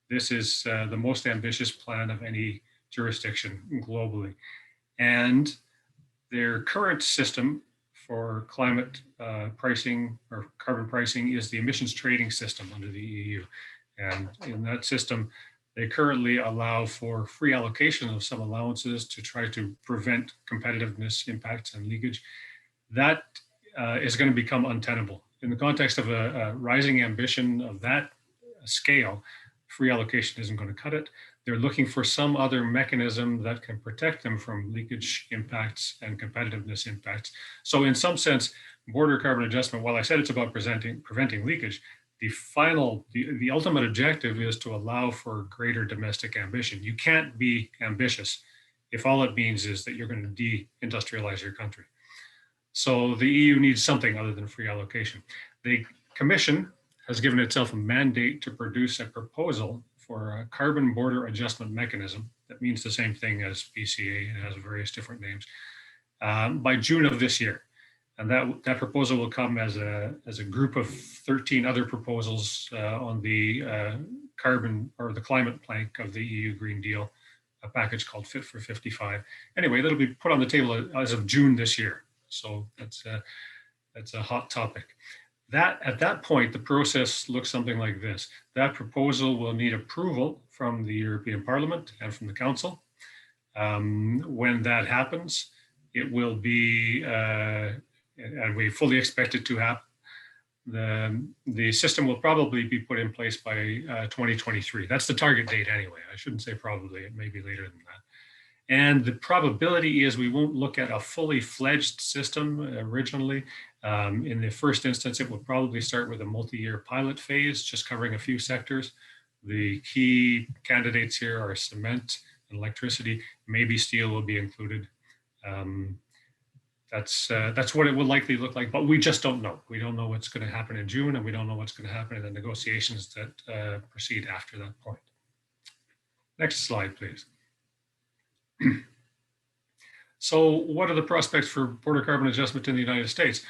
This is the most ambitious plan of any jurisdiction globally. And their current system for climate pricing or carbon pricing is the emissions trading system under the EU. And in that system, they currently allow for free allocation of some allowances to try to prevent competitiveness impacts and leakage. That is going to become untenable. In the context of a rising ambition of that scale, free allocation isn't going to cut it. They're looking for some other mechanism that can protect them from leakage impacts and competitiveness impacts. So in some sense, border carbon adjustment, while I said it's about preventing leakage, the ultimate objective is to allow for greater domestic ambition. You can't be ambitious if all it means is that you're going to deindustrialize your country. So the EU needs something other than free allocation. The Commission has given itself a mandate to produce a proposal for a carbon border adjustment mechanism that means the same thing as BCA. It has various different names by June of this year. And that proposal will come as a group of 13 other proposals on the carbon or the climate plank of the EU Green Deal, a package called Fit for 55. Anyway, that'll be put on the table as of June this year. So that's a hot topic. At that point, the process looks something like this. That proposal will need approval from the European Parliament and from the Council. When that happens, it will be, and we fully expect it to happen, the system will probably be put in place by 2023. That's the target date anyway. I shouldn't say probably, it may be later than that. And the probability is we won't look at a fully fledged system originally. In the first instance, it will probably start with a multi-year pilot phase, just covering a few sectors. The key candidates here are cement and electricity. Maybe steel will be included. That's what it will likely look like, but we just don't know. We don't know what's going to happen in June, and we don't know what's going to happen in the negotiations that proceed after that point. Next slide, please. So what are the prospects for border carbon adjustment in the United States?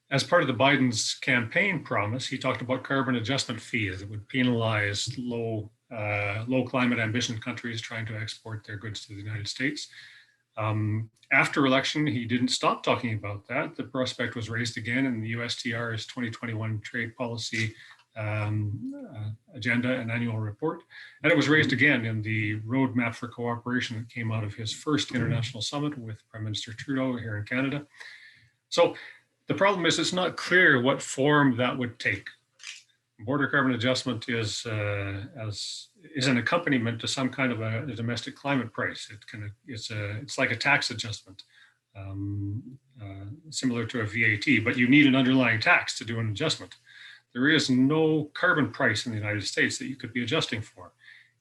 As part of the Biden's campaign promise, he talked about carbon adjustment fees that would penalize low low climate ambition countries trying to export their goods to the United States. After election, he didn't stop talking about that. The prospect was raised again in the USTR's 2021 trade policy agenda and annual report. And it was raised again in the roadmap for cooperation that came out of his first international summit with Prime Minister Trudeau here in Canada. So the problem is it's not clear what form that would take. Border carbon adjustment is an accompaniment to some kind of a domestic climate price. It's like a tax adjustment, similar to a VAT, but you need an underlying tax to do an adjustment. There is no carbon price in the United States that you could be adjusting for.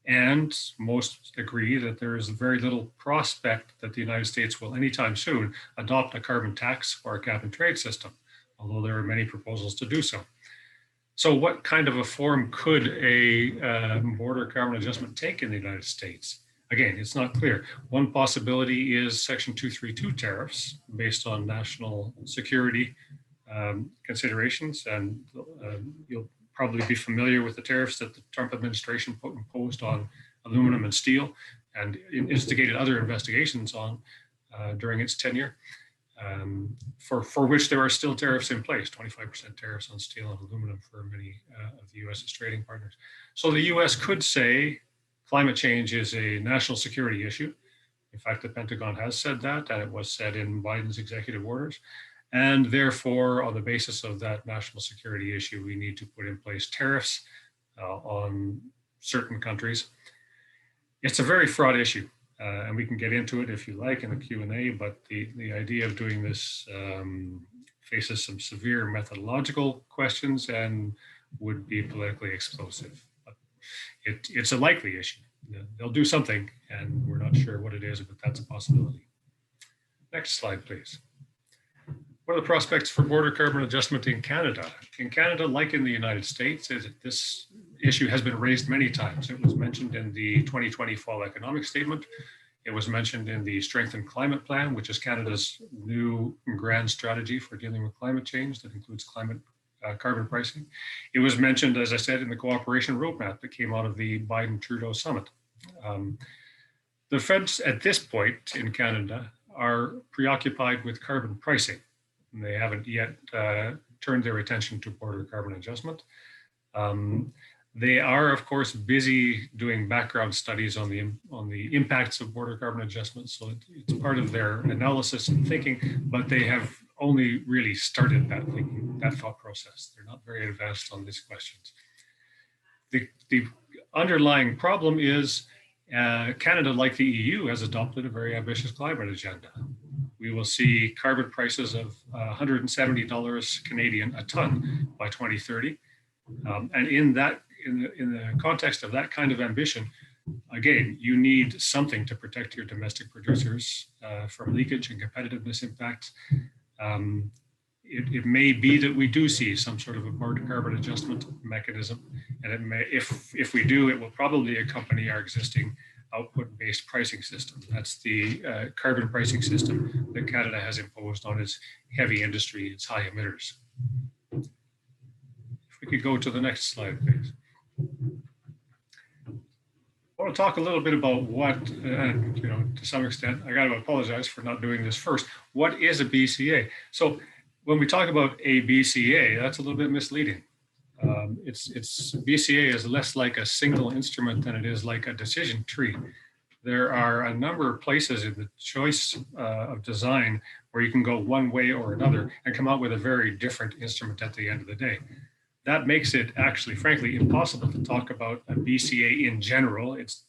And most agree that there is very little prospect that the United States will anytime soon adopt a carbon tax or a cap and trade system, although there are many proposals to do so. So what kind of a form could a border carbon adjustment take in the United States? Again, it's not clear. One possibility is Section 232 tariffs based on national security considerations. And you'll probably be familiar with the tariffs that the Trump administration imposed on aluminum and steel and instigated other investigations on during its tenure. For which there are still tariffs in place, 25% tariffs on steel and aluminum for many of the US's trading partners. So the US could say climate change is a national security issue. In fact, the Pentagon has said that, and it was said in Biden's executive orders. And therefore, on the basis of that national security issue, we need to put in place tariffs on certain countries. It's a very fraught issue. And we can get into it if you like in the Q&A, but the idea of doing this faces some severe methodological questions and would be politically explosive. But it's a likely issue. They'll do something, and we're not sure what it is, but that's a possibility. Next slide, please. What are the prospects for border carbon adjustment in Canada? In Canada, like in the United States, this issue has been raised many times. It was mentioned in the 2020 Fall Economic Statement. It was mentioned in the Strengthened Climate Plan, which is Canada's new grand strategy for dealing with climate change that includes carbon pricing. It was mentioned, as I said, in the cooperation roadmap that came out of the Biden-Trudeau summit. The feds at this point in Canada are preoccupied with carbon pricing. And they haven't yet turned their attention to border carbon adjustment. They are, of course, busy doing background studies on the impacts of border carbon adjustment. So it's part of their analysis and thinking, but they have only really started that thinking, that thought process. They're not very advanced on these questions. The underlying problem is Canada, like the EU, has adopted a very ambitious climate agenda. We will see carbon prices of $170 Canadian a ton by 2030. And in the context of that kind of ambition, again, you need something to protect your domestic producers from leakage and competitiveness impacts. It may be that we do see some sort of a border carbon adjustment mechanism, and it may, if we do, it will probably accompany our existing output-based pricing system. That's the carbon pricing system that Canada has imposed on its heavy industry, its high emitters. If we could go to the next slide, please. I want to talk a little bit about what, to some extent, I got to apologize for not doing this first. What is a BCA? So when we talk about a BCA, that's a little bit misleading. BCA is less like a single instrument than it is like a decision tree. There are a number of places in the choice of design where you can go one way or another and come out with a very different instrument at the end of the day. That makes it actually, frankly, impossible to talk about a BCA in general. Its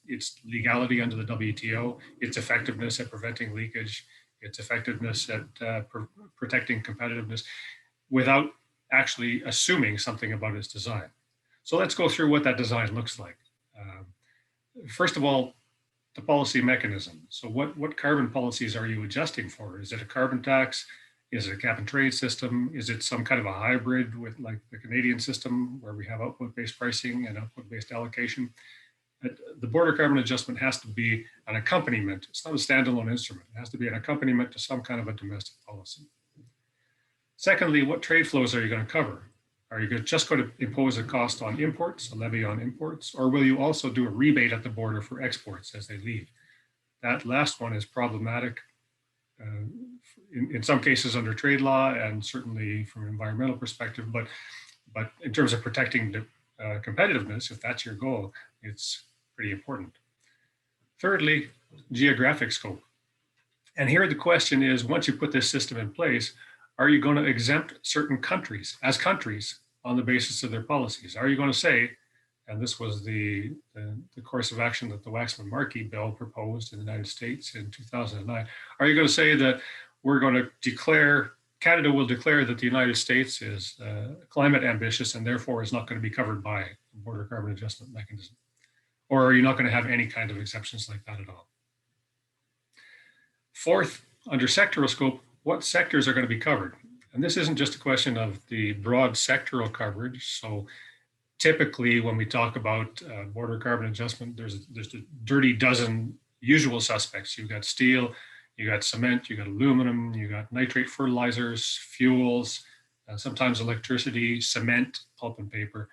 legality under the WTO, its effectiveness at preventing leakage, its effectiveness at protecting competitiveness, without actually assuming something about its design. So let's go through what that design looks like. First of all, the policy mechanism. So what carbon policies are you adjusting for? Is it a carbon tax? Is it a cap and trade system? Is it some kind of a hybrid with like the Canadian system where we have output-based pricing and output-based allocation? The border carbon adjustment has to be an accompaniment. It's not a standalone instrument. It has to be an accompaniment to some kind of a domestic policy. Secondly, what trade flows are you going to cover? Are you just going to impose a cost on imports, a levy on imports, or will you also do a rebate at the border for exports as they leave? That last one is problematic in some cases under trade law and certainly from an environmental perspective, but in terms of protecting the competitiveness, if that's your goal, it's pretty important. Thirdly, geographic scope. And here the question is, once you put this system in place, are you going to exempt certain countries as countries on the basis of their policies? Are you going to say, and this was the course of action that the Waxman-Markey bill proposed in the United States in 2009, are you going to say that we're going to declare, Canada will declare that the United States is climate ambitious and therefore is not going to be covered by the border carbon adjustment mechanism? Or are you not going to have any kind of exceptions like that at all? Fourth, under sectoral scope, what sectors are going to be covered? And this isn't just a question of the broad sectoral coverage. So typically when we talk about border carbon adjustment, there's a dirty dozen usual suspects. You've got steel, you got cement, you got aluminum, you got nitrate fertilizers, fuels, sometimes electricity, cement, pulp and paper.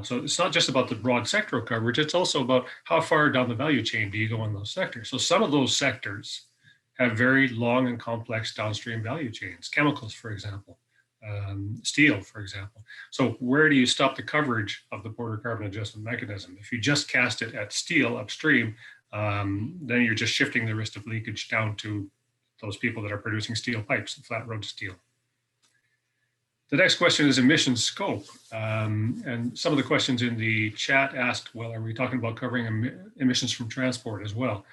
So it's not just about the broad sectoral coverage, it's also about how far down the value chain do you go in those sectors. So some of those sectors have very long and complex downstream value chains, chemicals, for example, steel, for example. So where do you stop the coverage of the border carbon adjustment mechanism? If you just cast it at steel upstream, then you're just shifting the risk of leakage down to those people that are producing steel pipes and flat road steel. The next question is emission scope. And some of the questions in the chat asked, well, are we talking about covering emissions from transport as well?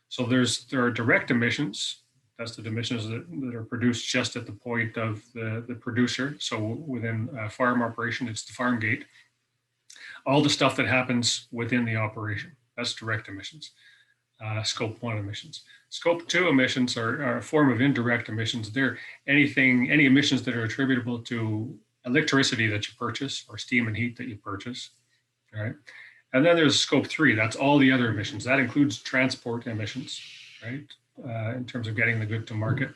So there are direct emissions. That's the emissions that are produced just at the point of the producer. So within a farm operation, it's the farm gate. All the stuff that happens within the operation, that's direct emissions. Scope 1 emissions. Scope 2 emissions are a form of indirect emissions. They're any emissions that are attributable to electricity that you purchase or steam and heat that you purchase, right? And then there's scope 3, that's all the other emissions. That includes transport emissions, right? In terms of getting the good to market.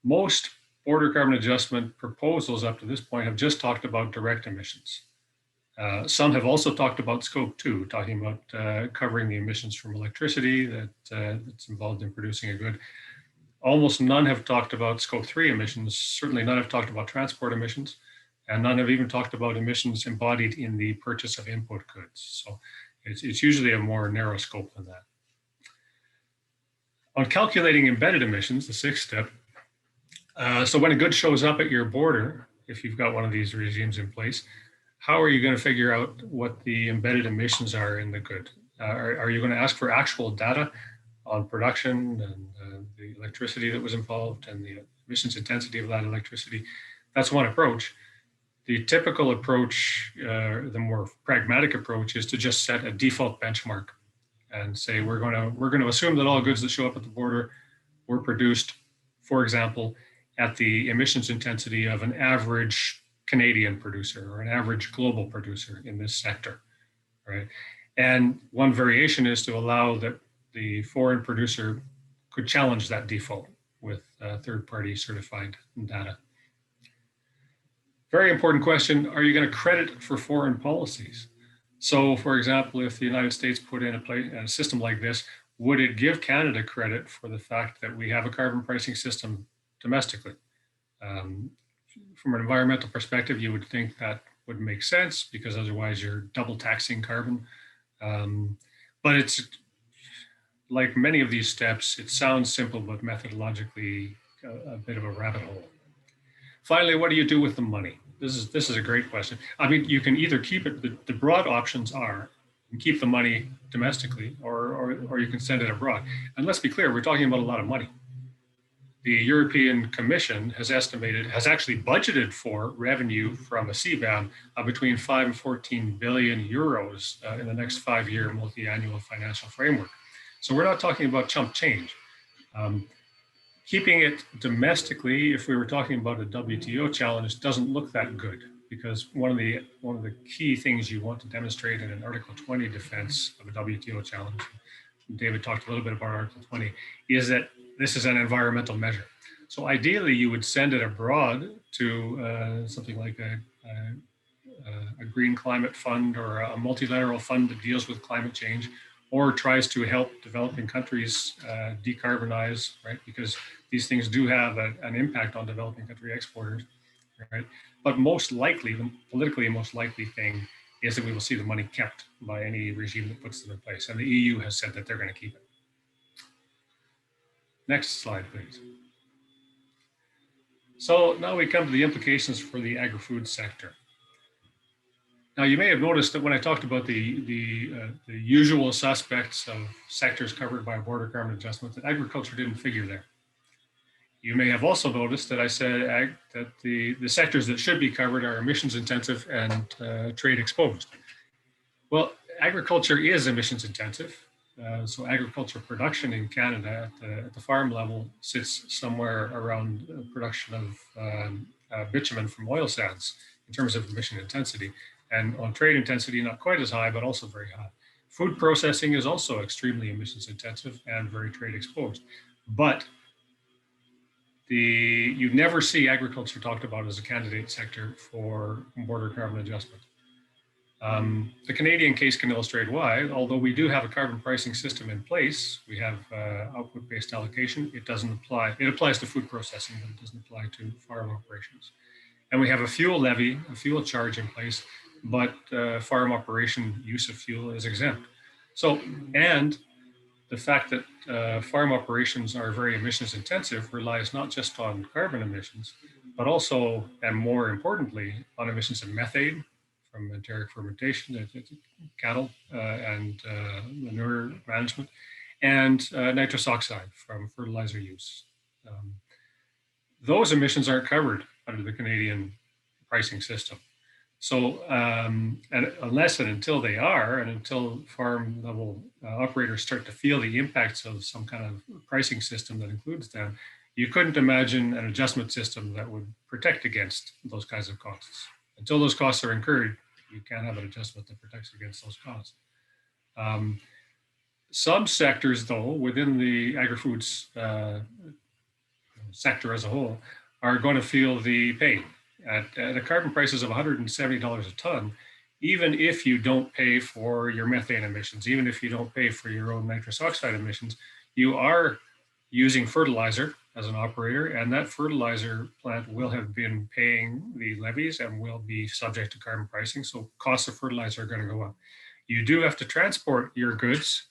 Most border carbon adjustment proposals up to this point have just talked about direct emissions. Some have also talked about scope 2, talking about covering the emissions from electricity that's involved in producing a good. Almost none have talked about scope 3 emissions. Certainly none have talked about transport emissions, and none have even talked about emissions embodied in the purchase of input goods. So it's usually a more narrow scope than that. On calculating embedded emissions, the 6th step, so when a good shows up at your border, if you've got one of these regimes in place, how are you going to figure out what the embedded emissions are in the good? Are you going to ask for actual data on production and the electricity that was involved and the emissions intensity of that electricity? That's one approach. The typical approach, the more pragmatic approach, is to just set a default benchmark and say we're going to assume that all goods that show up at the border were produced, for example, at the emissions intensity of an average Canadian producer or an average global producer in this sector, right? And one variation is to allow that the foreign producer could challenge that default with third-party certified data. Very important question, are you going to credit for foreign policies? So for example, if the United States put in a system like this, would it give Canada credit for the fact that we have a carbon pricing system domestically? From an environmental perspective, you would think that would make sense because otherwise you're double taxing carbon. But it's like many of these steps, it sounds simple, but methodologically a bit of a rabbit hole. Finally, what do you do with the money? This is a great question. I mean, you can either keep it, the broad options are, you can keep the money domestically or you can send it abroad. And let's be clear, we're talking about a lot of money. The European Commission has actually budgeted for revenue from a CBAM between 5 and 14 billion euros in the next 5-year multi-annual financial framework. So we're not talking about chump change. Keeping it domestically, if we were talking about a WTO challenge, doesn't look that good because one of the key things you want to demonstrate in an Article 20 defense of a WTO challenge, David talked a little bit about Article 20, is that this is an environmental measure. So ideally, you would send it abroad to something like a a green climate fund or a multilateral fund that deals with climate change, or tries to help developing countries decarbonize, right? Because these things do have an impact on developing country exporters, right? But most likely, the politically most likely thing is that we will see the money kept by any regime that puts them in place. And the EU has said that they're going to keep it. Next slide, please. So now we come to the implications for the agri-food sector. Now, you may have noticed that when I talked about the usual suspects of sectors covered by border carbon adjustment, that agriculture didn't figure there. You may have also noticed that I said that the sectors that should be covered are emissions intensive and trade exposed. Well, agriculture is emissions intensive. So agriculture production in Canada at the farm level sits somewhere around production of bitumen from oil sands in terms of emission intensity. And on trade intensity, not quite as high, but also very high. Food processing is also extremely emissions intensive and very trade exposed. But you never see agriculture talked about as a candidate sector for border carbon adjustment. The Canadian case can illustrate why. Although we do have a carbon pricing system in place, we have output-based allocation. It doesn't apply. It applies to food processing, but it doesn't apply to farm operations. And we have a fuel levy, a fuel charge in place, but farm operation use of fuel is exempt. So, and the fact that farm operations are very emissions intensive relies not just on carbon emissions, but also, and more importantly, on emissions of methane from enteric fermentation, cattle and manure management, and nitrous oxide from fertilizer use. Those emissions aren't covered under the Canadian pricing system. So and unless and until they are, and until farm level operators start to feel the impacts of some kind of pricing system that includes them, you couldn't imagine an adjustment system that would protect against those kinds of costs. Until those costs are incurred, you can't have an adjustment that protects against those costs. Some sectors, though, within the agri-foods sector as a whole, are going to feel the pain. At the carbon prices of $170 a ton, even if you don't pay for your methane emissions, even if you don't pay for your own nitrous oxide emissions, you are using fertilizer as an operator, and that fertilizer plant will have been paying the levies and will be subject to carbon pricing. So costs of fertilizer are going to go up. You do have to transport your goods.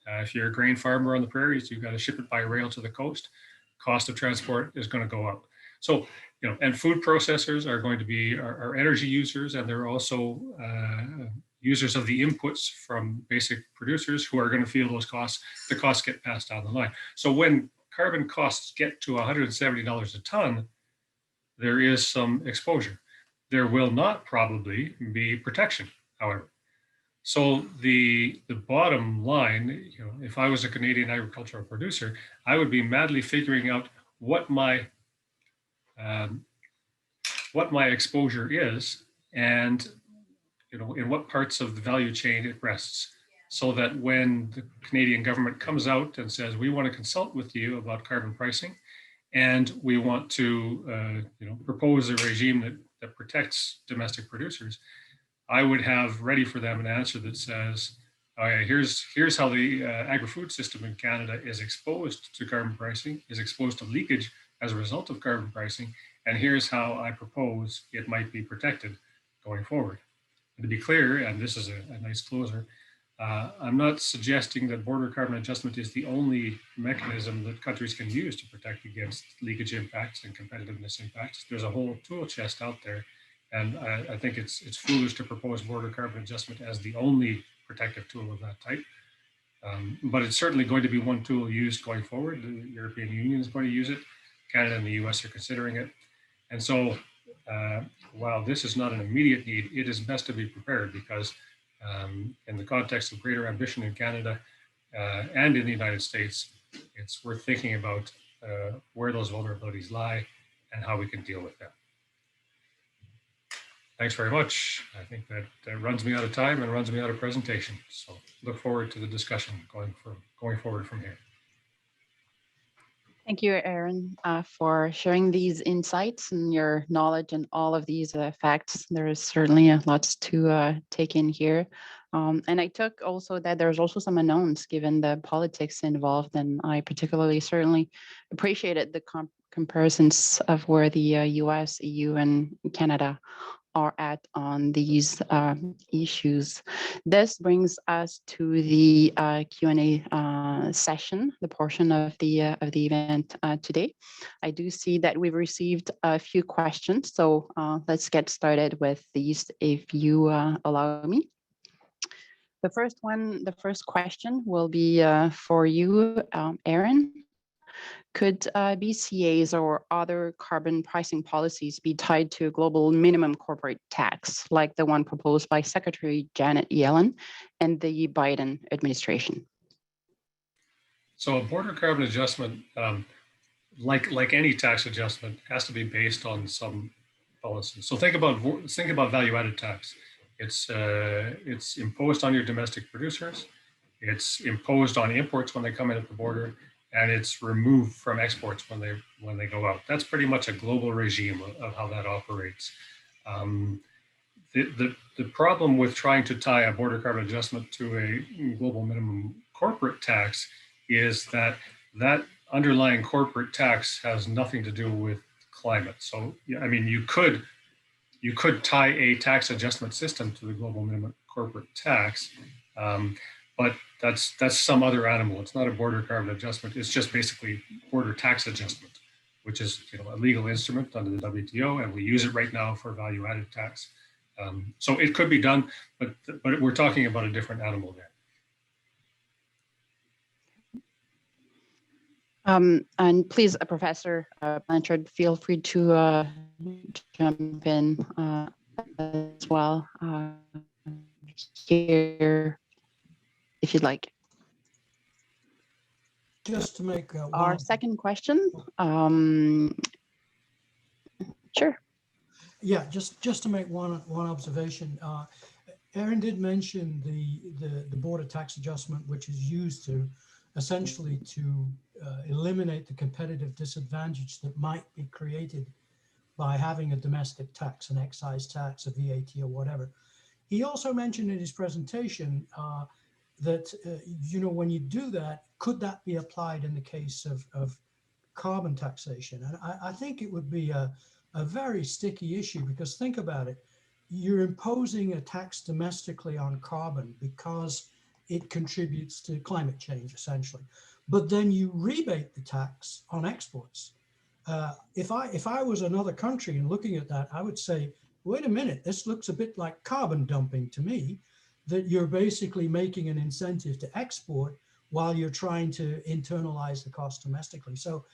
If you're a grain farmer on the prairies, you've got to ship it by rail to the coast. Cost of transport is going to go up. So, you know, and food processors are going to be are energy users, and they're also users of the inputs from basic producers who are going to feel those costs. The costs get passed down the line. So when carbon costs get to $170 a ton, there is some exposure. There will not probably be protection, however. So the bottom line, you know, if I was a Canadian agricultural producer, I would be madly figuring out what my exposure is, and you know, in what parts of the value chain it rests, so that when the Canadian government comes out and says, we want to consult with you about carbon pricing, and we want to you know, propose a regime that protects domestic producers, I would have ready for them an answer that says, okay, here's how the agri-food system in Canada is exposed to carbon pricing, is exposed to leakage as a result of carbon pricing, and here's how I propose it might be protected going forward. And to be clear, and this is a nice closer, I'm not suggesting that border carbon adjustment is the only mechanism that countries can use to protect against leakage impacts and competitiveness impacts. There's a whole tool chest out there, and I think it's foolish to propose border carbon adjustment as the only protective tool of that type. But it's certainly going to be one tool used going forward. The European Union is going to use it. Canada and the US are considering it. And so while this is not an immediate need, it is best to be prepared, because in the context of greater ambition in Canada and in the United States, it's worth thinking about where those vulnerabilities lie and how we can deal with them. Thanks very much. I think that runs me out of time and runs me out of presentation. So look forward to the discussion going forward from here. Thank you, Aaron, for sharing these insights and your knowledge and all of these facts. There is certainly a lot to take in here. And I took also that there's also some unknowns given the politics involved. And I particularly certainly appreciated the comparisons of where the US, EU, and Canada are at on these issues. This brings us to the Q&A session, the portion of the event today. I do see that we've received a few questions, so let's get started with these if you allow me. The first question will be for you, Aaron. Could BCAs or other carbon pricing policies be tied to a global minimum corporate tax, like the one proposed by Secretary Janet Yellen and the Biden administration? So a border carbon adjustment, like any tax adjustment, has to be based on some policy. So think about value-added tax. It's imposed on your domestic producers. It's imposed on imports when they come in at the border, and it's removed from exports when they go out. That's pretty much a global regime of how that operates. The problem with trying to tie a border carbon adjustment to a global minimum corporate tax is that underlying corporate tax has nothing to do with climate. So, I mean, you could tie a tax adjustment system to the global minimum corporate tax, but that's some other animal. It's not a border carbon adjustment. It's just basically border tax adjustment, which is a legal instrument under the WTO, and we use it right now for value-added tax. So it could be done, but we're talking about a different animal there. And please, Professor Blanchard, feel free to jump in as well here if you'd like. Just to make Our second question. Sure. Yeah, just to make one observation. Aaron did mention the border tax adjustment, which is used to essentially to eliminate the competitive disadvantage that might be created by having a domestic tax, an excise tax, a VAT or whatever. He also mentioned in his presentation that, when you do that, could that be applied in the case of carbon taxation? And I think it would be a very sticky issue, because think about it. You're imposing a tax domestically on carbon because it contributes to climate change, essentially. But then you rebate the tax on exports. If I was another country and looking at that, I would say, wait a minute, this looks a bit like carbon dumping to me, that you're basically making an incentive to export while you're trying to internalize the cost domestically. So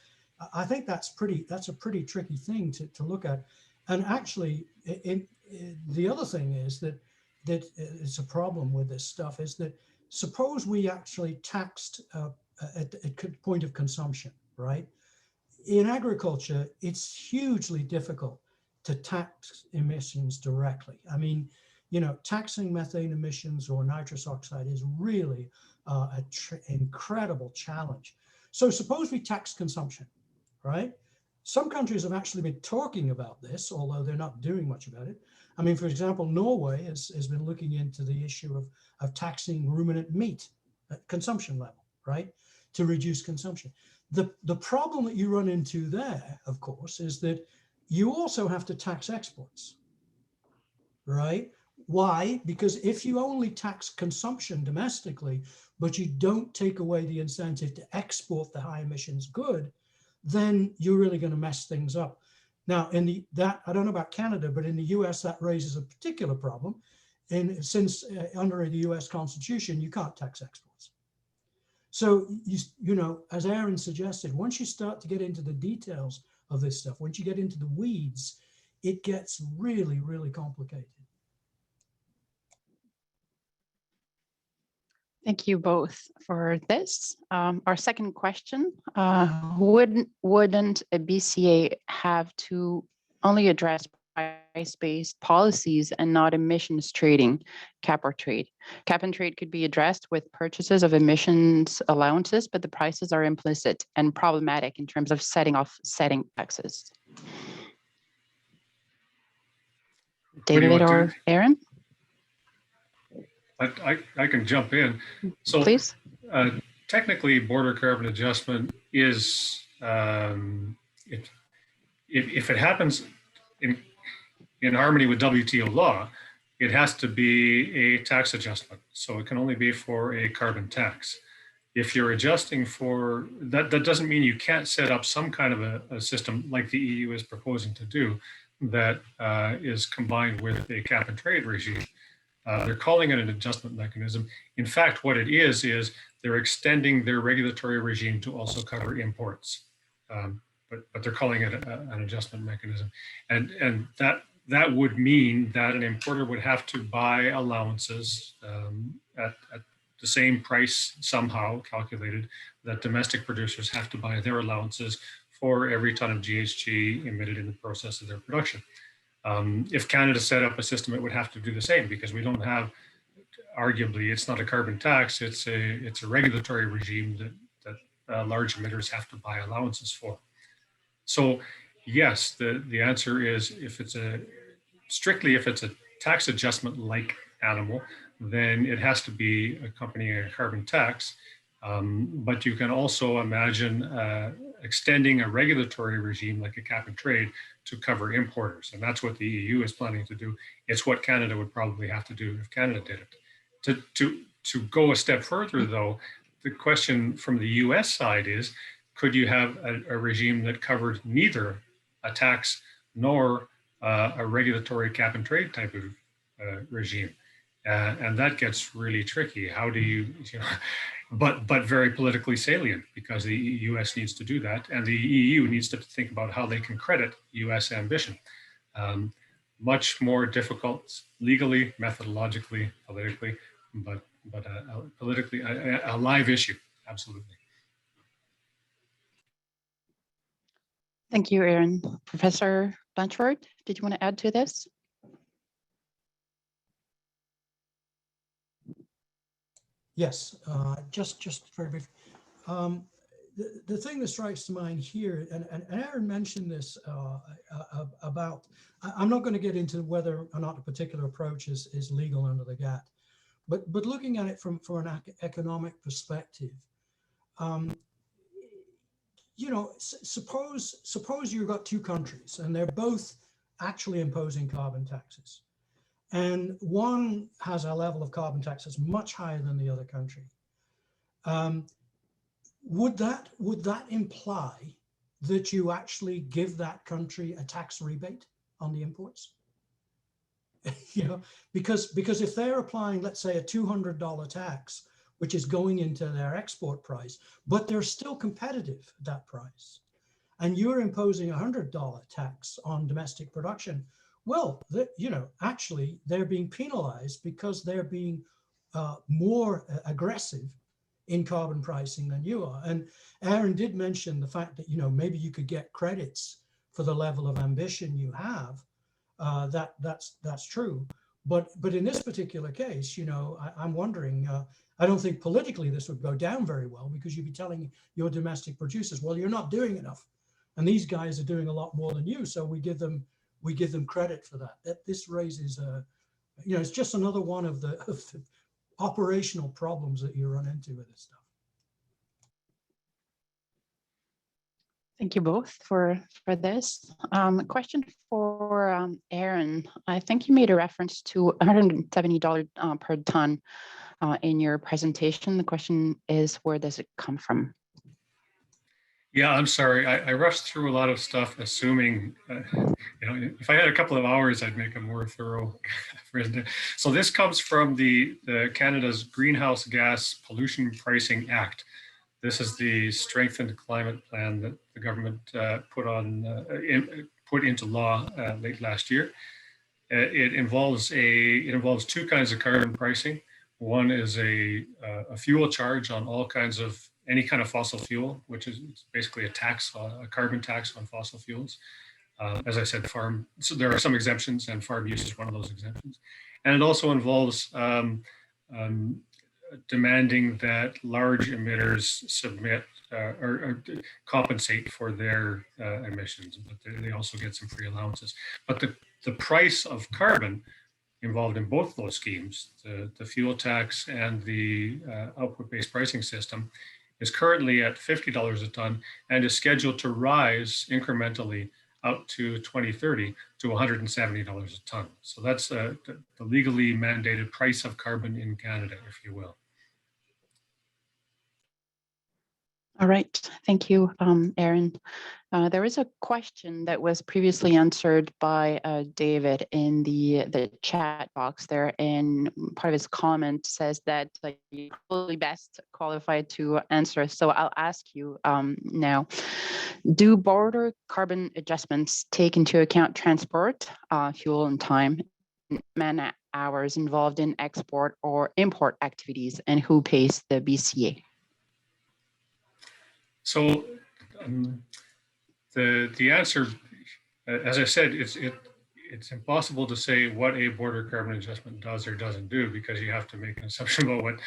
I think that's a pretty tricky thing to look at. And actually, the other thing is that it's a problem with this stuff is that suppose we actually taxed at the point of consumption, right? In agriculture, it's hugely difficult to tax emissions directly. I mean, taxing methane emissions or nitrous oxide is really an incredible challenge. So suppose we tax consumption, right? Some countries have actually been talking about this, although they're not doing much about it. I mean, for example, Norway has been looking into the issue of taxing ruminant meat at consumption level, right? To reduce consumption. The problem that you run into there, of course, is that you also have to tax exports, right? Why? Because if you only tax consumption domestically, but you don't take away the incentive to export the high emissions good, then you're really going to mess things up. Now, I don't know about Canada, but in the US, that raises a particular problem. And since under the US Constitution, you can't tax exports. So, as Aaron suggested, once you start to get into the details of this stuff, once you get into the weeds, it gets really, really complicated. Thank you both for this. Our second question, wouldn't a BCA have to only address price-based policies and not emissions trading, cap or trade. Cap and trade could be addressed with purchases of emissions allowances, but the prices are implicit and problematic in terms of setting taxes. David or Aaron? I can jump in. So please. Technically, border carbon adjustment is, if it happens in harmony with WTO law, it has to be a tax adjustment. So it can only be for a carbon tax. If you're adjusting for, that doesn't mean you can't set up some kind of a system like the EU is proposing to do that is combined with a cap and trade regime. They're calling it an adjustment mechanism. In fact, what it is they're extending their regulatory regime to also cover imports. But they're calling it an adjustment mechanism. And that would mean that an importer would have to buy allowances at the same price somehow calculated that domestic producers have to buy their allowances for every ton of GHG emitted in the process of their production. If Canada set up a system, it would have to do the same because we don't have, arguably, it's not a carbon tax, it's a regulatory regime that large emitters have to buy allowances for. So yes, the answer is if it's strictly if it's a tax adjustment like animal, then it has to be accompanying a carbon tax. But you can also imagine extending a regulatory regime like a cap and trade to cover importers. And that's what the EU is planning to do. It's what Canada would probably have to do if Canada did it. To go a step further though, the question from the US side is, could you have a regime that covered neither a tax nor a regulatory cap and trade type of regime? And that gets really tricky. How do you but very politically salient because the US needs to do that. And the EU needs to think about how they can credit US ambition. Much more difficult legally, methodologically, politically, but politically a live issue, absolutely. Thank you, Aaron. Professor Blanchard, did you want to add to this? Yes, just very brief. The thing that strikes to mind here, and Aaron mentioned this about, I'm not going to get into whether or not a particular approach is legal under the GATT, but looking at it from an economic perspective, suppose you've got two countries and they're both actually imposing carbon taxes. And one has a level of carbon tax that's much higher than the other country. Would that imply that you actually give that country a tax rebate on the imports? Because if they're applying, let's say, a $200 tax, which is going into their export price, but they're still competitive at that price, and you're imposing a $100 tax on domestic production, well, actually, they're being penalized because they're being more aggressive in carbon pricing than you are. And Aaron did mention the fact that, maybe you could get credits for the level of ambition you have. That's true. But in this particular case, I'm wondering, I don't think politically this would go down very well because you'd be telling your domestic producers, well, you're not doing enough. And these guys are doing a lot more than you. So we give them credit for that. This raises it's just another one of the operational problems that you run into with this stuff. Thank you both for this. Question for Aaron. I think you made a reference to $170 per ton in your presentation. The question is, where does it come from? Yeah, I'm sorry. I rushed through a lot of stuff, assuming, if I had a couple of hours, I'd make a more thorough presentation. So this comes from the Canada's Greenhouse Gas Pollution Pricing Act. This is the strengthened climate plan that the government put into law late last year. It involves two kinds of carbon pricing. One is a fuel charge on all kinds of any kind of fossil fuel, which is basically a carbon tax on fossil fuels. As I said, so there are some exemptions, and farm use is one of those exemptions. And it also involves demanding that large emitters submit or compensate for their emissions, but they also get some free allowances. But the price of carbon involved in both those schemes, the fuel tax and the output-based pricing system, is currently at $50 a ton and is scheduled to rise incrementally out to 2030 to $170 a ton. So that's the legally mandated price of carbon in Canada, if you will. All right, thank you, Aaron. There is a question that was previously answered by David in the chat box there, and part of his comment says that you're probably best qualified to answer. So I'll ask you now, do border carbon adjustments take into account transport, fuel and time, man hours involved in export or import activities, and who pays the BCA? So the answer, as I said, it's impossible to say what a border carbon adjustment does or doesn't do, because you have to make an assumption about what,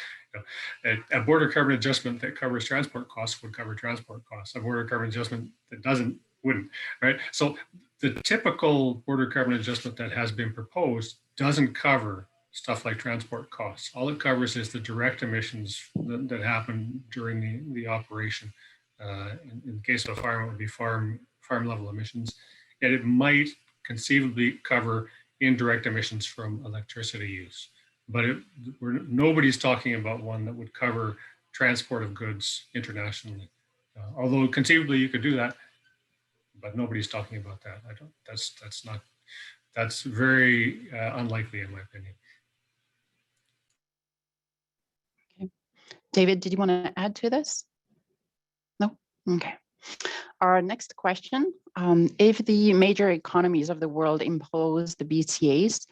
a border carbon adjustment that covers transport costs would cover transport costs. A border carbon adjustment that doesn't wouldn't, right? So the typical border carbon adjustment that has been proposed doesn't cover stuff like transport costs. All it covers is the direct emissions that happen during the operation. In the case of a farm, it would be farm level emissions, and it might conceivably cover indirect emissions from electricity use. But nobody's talking about one that would cover transport of goods internationally. Although conceivably you could do that, but nobody's talking about that. That's very unlikely in my opinion. Okay. David, did you want to add to this? No? Okay. Our next question, if the major economies of the world impose the BCAs,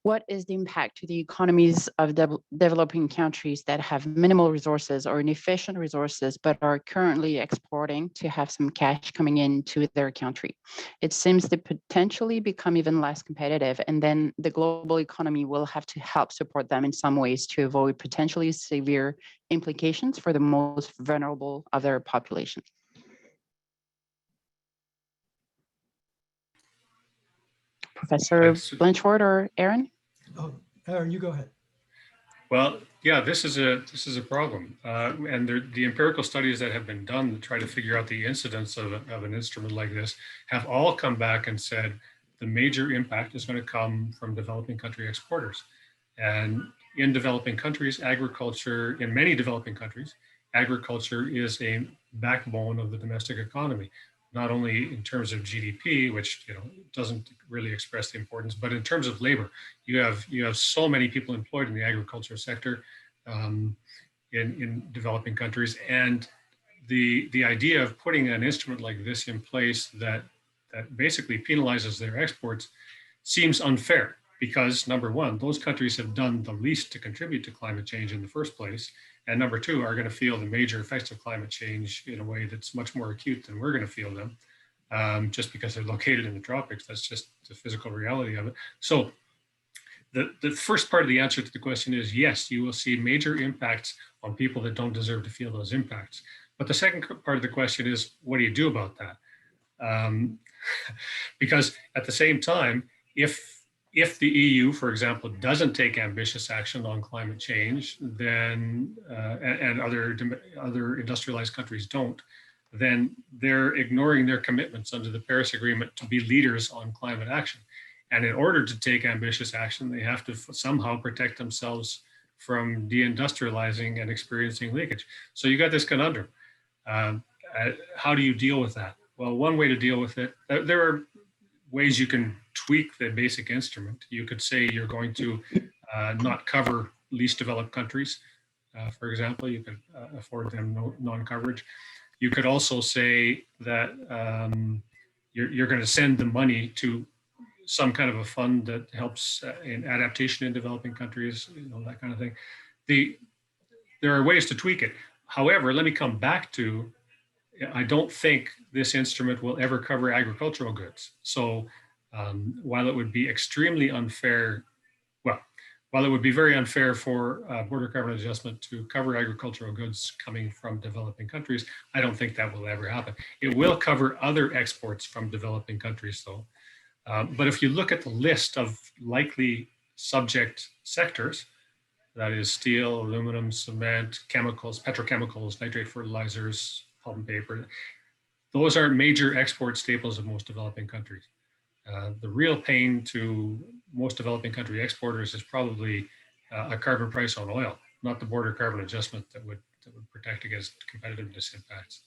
what is the impact to the economies of developing countries that have minimal resources or inefficient resources, but are currently exporting to have some cash coming into their country? It seems to potentially become even less competitive, and then the global economy will have to help support them in some ways to avoid potentially severe implications for the most vulnerable of their population. Professor Blanchard or Aaron? Oh, Aaron, you go ahead. Well, yeah, this is a problem, and the empirical studies that have been done to try to figure out the incidence of an instrument like this have all come back and said the major impact is going to come from developing country exporters. And in developing countries, agriculture, in many developing countries, agriculture is a backbone of the domestic economy, not only in terms of GDP, which doesn't really express the importance, but in terms of labor. You have so many people employed in the agriculture sector in developing countries, and the idea of putting an instrument like this in place that basically penalizes their exports seems unfair, because number one, those countries have done the least to contribute to climate change in the first place. And number two, are going to feel the major effects of climate change in a way that's much more acute than we're going to feel them, just because they're located in the tropics. That's just the physical reality of it. So the first part of the answer to the question is yes, you will see major impacts on people that don't deserve to feel those impacts. But the second part of the question is, what do you do about that? Because at the same time, if the EU, for example, doesn't take ambitious action on climate change, then and other industrialized countries don't, then they're ignoring their commitments under the Paris Agreement to be leaders on climate action. And in order to take ambitious action, they have to somehow protect themselves from deindustrializing and experiencing leakage. So you got this conundrum. How do you deal with that? Well, one way to deal with it, there are ways you can tweak the basic instrument. You could say you're going to not cover least developed countries. For example, you could afford them non-coverage. You could also say that you're going to send the money to some kind of a fund that helps in adaptation in developing countries, that kind of thing. There are ways to tweak it. However, let me come back to I don't think this instrument will ever cover agricultural goods. So while it would be extremely unfair, while it would be very unfair for border carbon adjustment to cover agricultural goods coming from developing countries, I don't think that will ever happen. It will cover other exports from developing countries though. But if you look at the list of likely subject sectors, that is steel, aluminum, cement, chemicals, petrochemicals, nitrate fertilizers, pulp and paper, those are major export staples of most developing countries. The real pain to most developing country exporters is probably a carbon price on oil, not the border carbon adjustment that would protect against competitiveness impacts.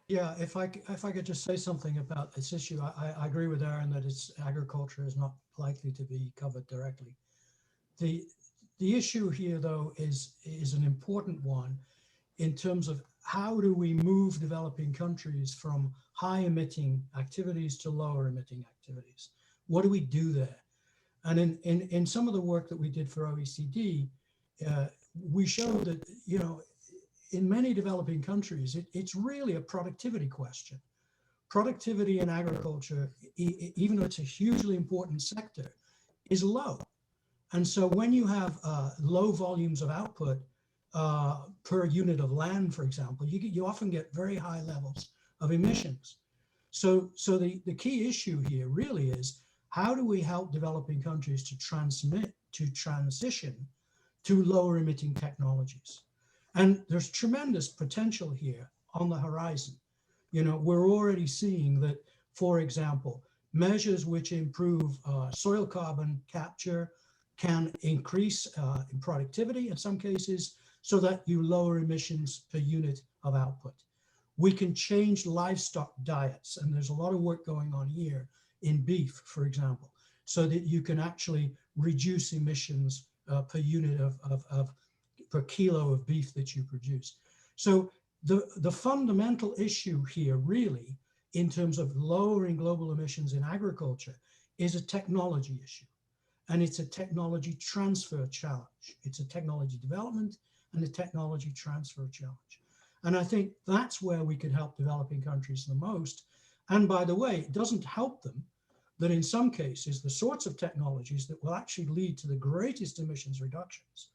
Yeah, if I could just say something about this issue, I agree with Aaron that agriculture is not likely to be covered directly. The issue here, though, is an important one in terms of how do we move developing countries from high emitting activities to lower emitting activities? What do we do there? And in some of the work that we did for OECD, we showed that, in many developing countries, it's really a productivity question. Productivity in agriculture, even though it's a hugely important sector, is low. And so when you have low volumes of output per unit of land, for example, you often get very high levels of emissions. So the key issue here really is, how do we help developing countries to transition to lower emitting technologies? And there's tremendous potential here on the horizon. We're already seeing that, for example, measures which improve soil carbon capture can increase in productivity in some cases so that you lower emissions per unit of output. We can change livestock diets, and there's a lot of work going on here in beef, for example, so that you can actually reduce emissions per unit per kilo of beef that you produce. So the fundamental issue here really, in terms of lowering global emissions in agriculture, is a technology issue. And it's a technology transfer challenge. It's a technology development and a technology transfer challenge. And I think that's where we could help developing countries the most. And by the way, it doesn't help them that in some cases, the sorts of technologies that will actually lead to the greatest emissions reductions,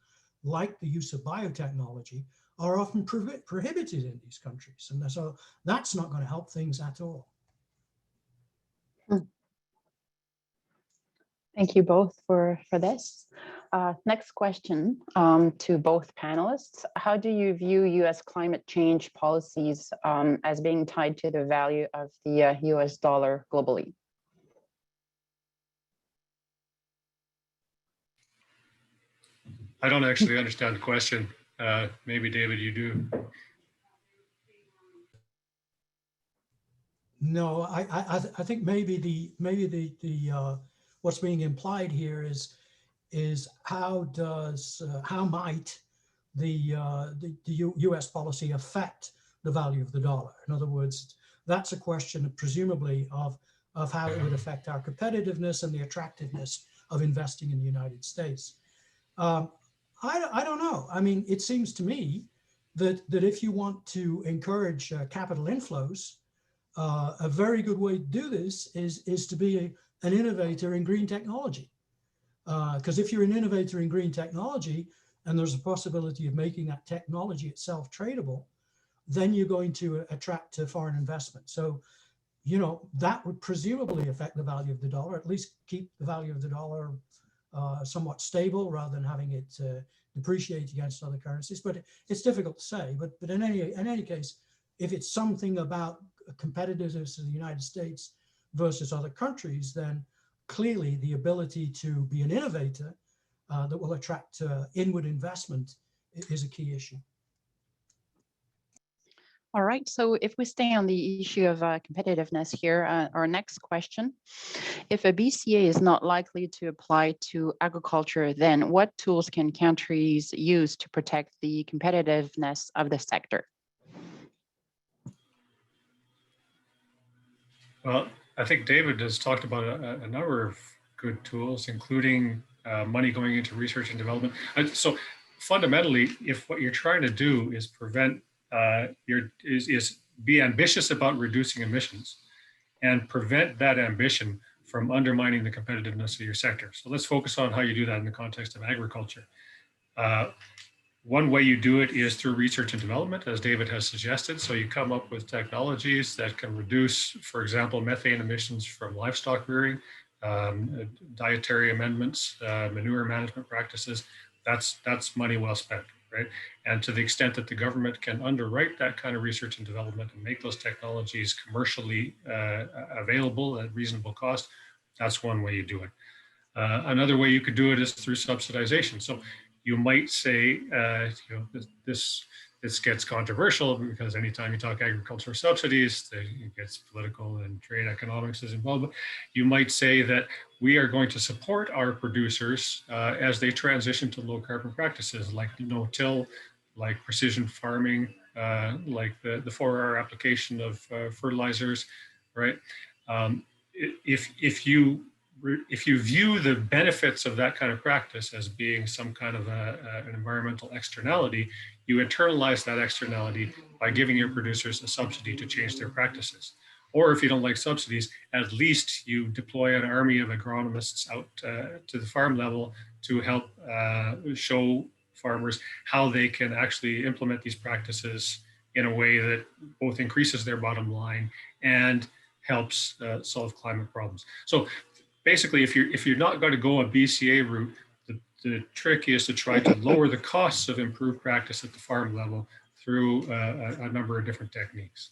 like the use of biotechnology, are often prohibited in these countries. And so that's not going to help things at all. Thank you both for this. Next question to both panelists. How do you view US climate change policies as being tied to the value of the US dollar globally? I don't actually understand the question. Maybe David, you do. No, I think maybe the what's being implied here is how might the U.S. policy affect the value of the dollar? In other words, that's a question presumably of how it would affect our competitiveness and the attractiveness of investing in the United States. I don't know. I mean, it seems to me that if you want to encourage capital inflows, a very good way to do this is to be an innovator in green technology. Because if you're an innovator in green technology and there's a possibility of making that technology itself tradable, then you're going to attract foreign investment. So, that would presumably affect the value of the dollar, at least keep the value of the dollar somewhat stable rather than having it depreciate against other currencies. But it's difficult to say. But in any case, if it's something about competitiveness of the United States versus other countries, then clearly the ability to be an innovator that will attract inward investment is a key issue. All right, so if we stay on the issue of competitiveness here, our next question, if a BCA is not likely to apply to agriculture, then what tools can countries use to protect the competitiveness of the sector? Well, I think David has talked about a number of good tools, including money going into research and development. So fundamentally, if what you're trying to do is prevent is be ambitious about reducing emissions and prevent that ambition from undermining the competitiveness of your sector. So let's focus on how you do that in the context of agriculture. One way you do it is through research and development, as David has suggested. So you come up with technologies that can reduce, for example, methane emissions from livestock rearing, dietary amendments, manure management practices. That's money well spent, right? And to the extent that the government can underwrite that kind of research and development and make those technologies commercially available at reasonable cost, that's one way you do it. Another way you could do it is through subsidization. So you might say, this gets controversial because anytime you talk agricultural subsidies, it gets political and trade economics is involved. But you might say that we are going to support our producers as they transition to low carbon practices like no-till, like precision farming, like the 4R application of fertilizers, right? If you view the benefits of that kind of practice as being some kind of an environmental externality, you internalize that externality by giving your producers a subsidy to change their practices. Or if you don't like subsidies, at least you deploy an army of agronomists out to the farm level to help show farmers how they can actually implement these practices in a way that both increases their bottom line and helps solve climate problems. So basically, if you're not going to go a BCA route, the trick is to try to lower the costs of improved practice at the farm level through a number of different techniques.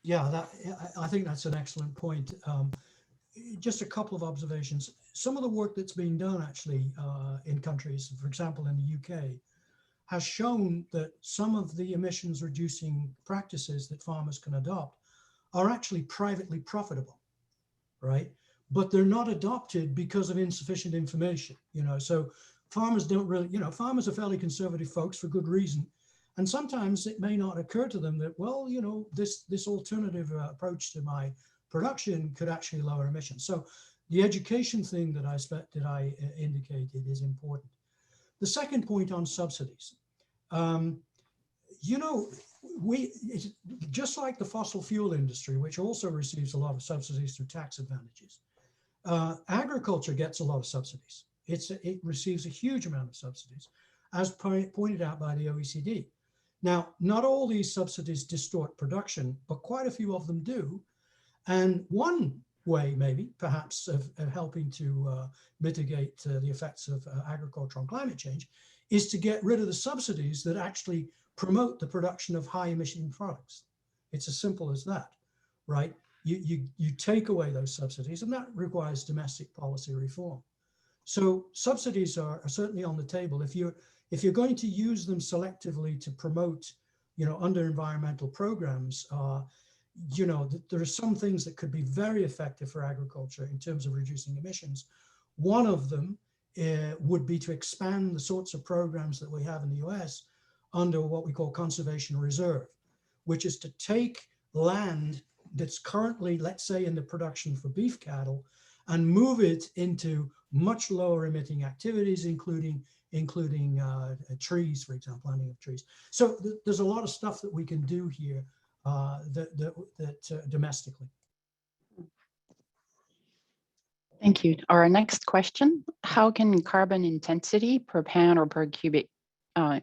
Yeah, I think that's an excellent point. Just a couple of observations. Some of the work that's being done actually in countries, for example, in the UK, has shown that some of the emissions reducing practices that farmers can adopt are actually privately profitable, right? But they're not adopted because of insufficient information, so farmers don't really, farmers are fairly conservative folks for good reason. And sometimes it may not occur to them that, well, this alternative approach to my production could actually lower emissions. So the education thing that I indicated is important. The second point on subsidies, we just like the fossil fuel industry, which also receives a lot of subsidies through tax advantages. Agriculture gets a lot of subsidies. It receives a huge amount of subsidies, as pointed out by the OECD. Now, not all these subsidies distort production, but quite a few of them do. And one way, maybe, perhaps, of helping to mitigate the effects of agriculture on climate change is to get rid of the subsidies that actually promote the production of high emission products. It's as simple as that, right? You take away those subsidies, and that requires domestic policy reform. So subsidies are certainly on the table. If you're going to use them selectively to promote, under environmental programs, there are some things that could be very effective for agriculture in terms of reducing emissions. One of them would be to expand the sorts of programs that we have in the US under what we call conservation reserve, which is to take land that's currently, let's say, in the production for beef cattle and move it into much lower emitting activities, including trees, for example, planting of trees. So there's a lot of stuff that we can do here domestically. Thank you. Our next question, how can carbon intensity per pound or per cubic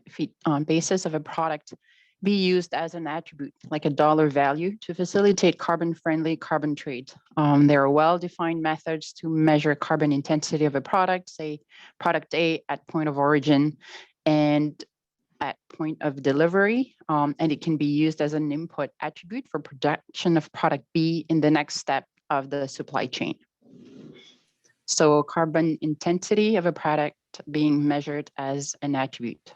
feet basis of a product be used as an attribute, like a dollar value, to facilitate carbon-friendly carbon trade? There are well-defined methods to measure carbon intensity of a product, say product A at point of origin and at point of delivery, and it can be used as an input attribute for production of product B in the next step of the supply chain. So carbon intensity of a product being measured as an attribute.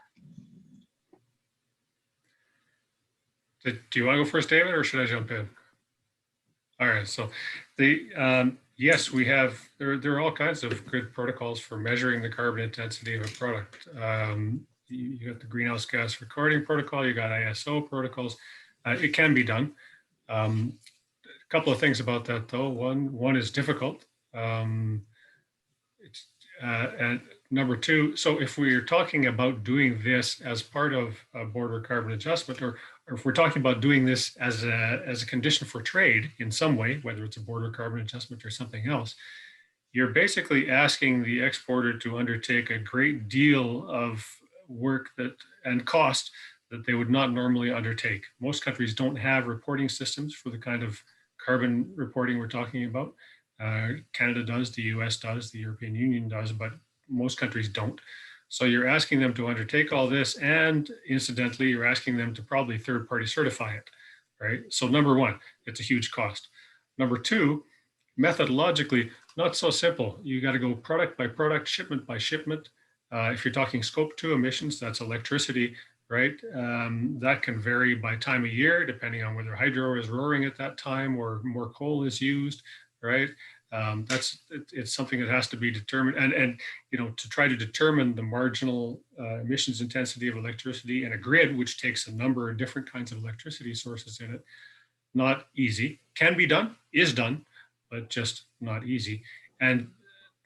Do you want to go first, David, or should I jump in? All right, so yes, we have, there are all kinds of good protocols for measuring the carbon intensity of a product. You got the greenhouse gas recording protocol, you got ISO protocols. It can be done. A couple of things about that though. One is difficult. And number two, so if we're talking about doing this as part of a border carbon adjustment, or if we're talking about doing this as a condition for trade in some way, whether it's a border carbon adjustment or something else, you're basically asking the exporter to undertake a great deal of work and cost that they would not normally undertake. Most countries don't have reporting systems for the kind of carbon reporting we're talking about. Canada does, the US does, the European Union does, but most countries don't. So you're asking them to undertake all this, and incidentally, you're asking them to probably third-party certify it, right? So number one, it's a huge cost. Number two, methodologically, not so simple. You got to go product by product, shipment by shipment. If you're talking scope 2 emissions, that's electricity, right? That can vary by time of year, depending on whether hydro is roaring at that time or more coal is used, right? It's something that has to be determined, and you know, to try to determine the marginal emissions intensity of electricity in a grid, which takes a number of different kinds of electricity sources in it, not easy. Can be done, is done, but just not easy. And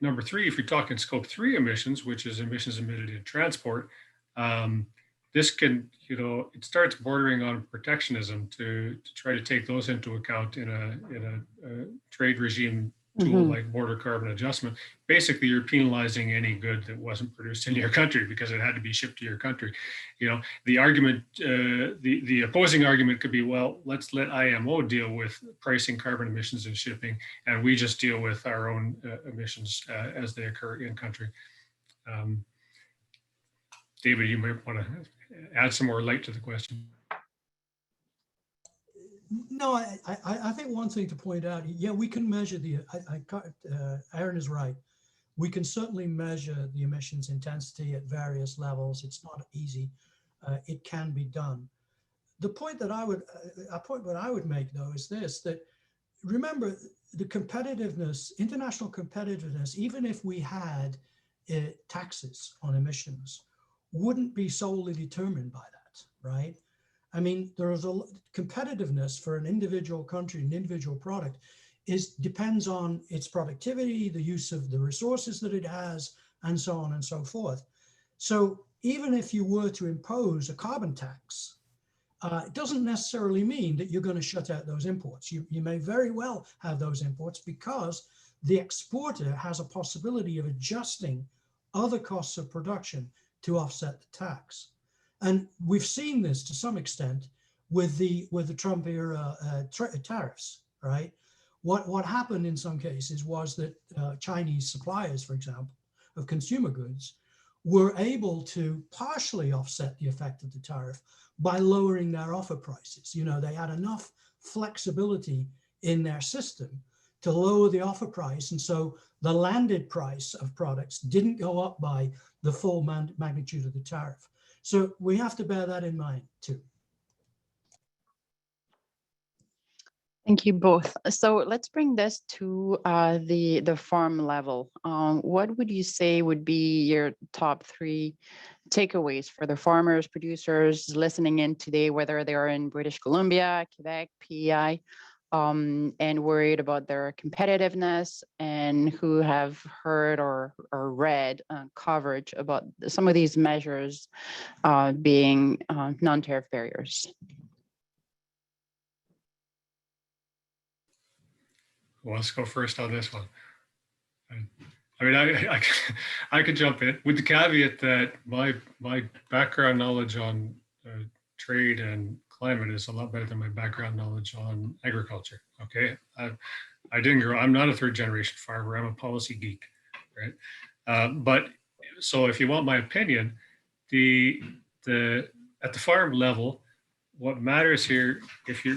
number three, if you're talking scope 3 emissions, which is emissions emitted in transport, this can, you know, it starts bordering on protectionism to try to take those into account in a trade regime tool like border carbon adjustment. Basically, you're penalizing any good that wasn't produced in your country because it had to be shipped to your country. You know, the argument, the opposing argument could be, well, let's let IMO deal with pricing carbon emissions and shipping, and we just deal with our own emissions as they occur in country. David, you might want to add some more light to the question. No, I think one thing to point out, yeah, we can measure Aaron is right. We can certainly measure the emissions intensity at various levels. It's not easy. It can be done. The point that I would make though is this, that remember the competitiveness, international competitiveness, even if we had taxes on emissions, wouldn't be solely determined by that, right? I mean, there is a competitiveness for an individual country, an individual product, depends on its productivity, the use of the resources that it has, and so on and so forth. So even if you were to impose a carbon tax, it doesn't necessarily mean that you're going to shut out those imports. You may very well have those imports because the exporter has a possibility of adjusting other costs of production to offset the tax. And we've seen this to some extent with the Trump era tariffs, right? What happened in some cases was that Chinese suppliers, for example, of consumer goods were able to partially offset the effect of the tariff by lowering their offer prices. You know, they had enough flexibility in their system to lower the offer price. And so the landed price of products didn't go up by the full magnitude of the tariff. So we have to bear that in mind too. Thank you both. So let's bring this to the farm level. What would you say would be your top 3 takeaways for the farmers, producers listening in today, whether they are in British Columbia, Quebec, PEI, and worried about their competitiveness, and who have heard or read coverage about some of these measures being non-tariff barriers? Well, let's go first on this one. I mean, I could jump in with the caveat that my background knowledge on trade and climate is a lot better than my background knowledge on agriculture. Okay, I didn't grow. I'm not a 3rd generation farmer. I'm a policy geek, right? But so if you want my opinion, at the farm level, what matters here,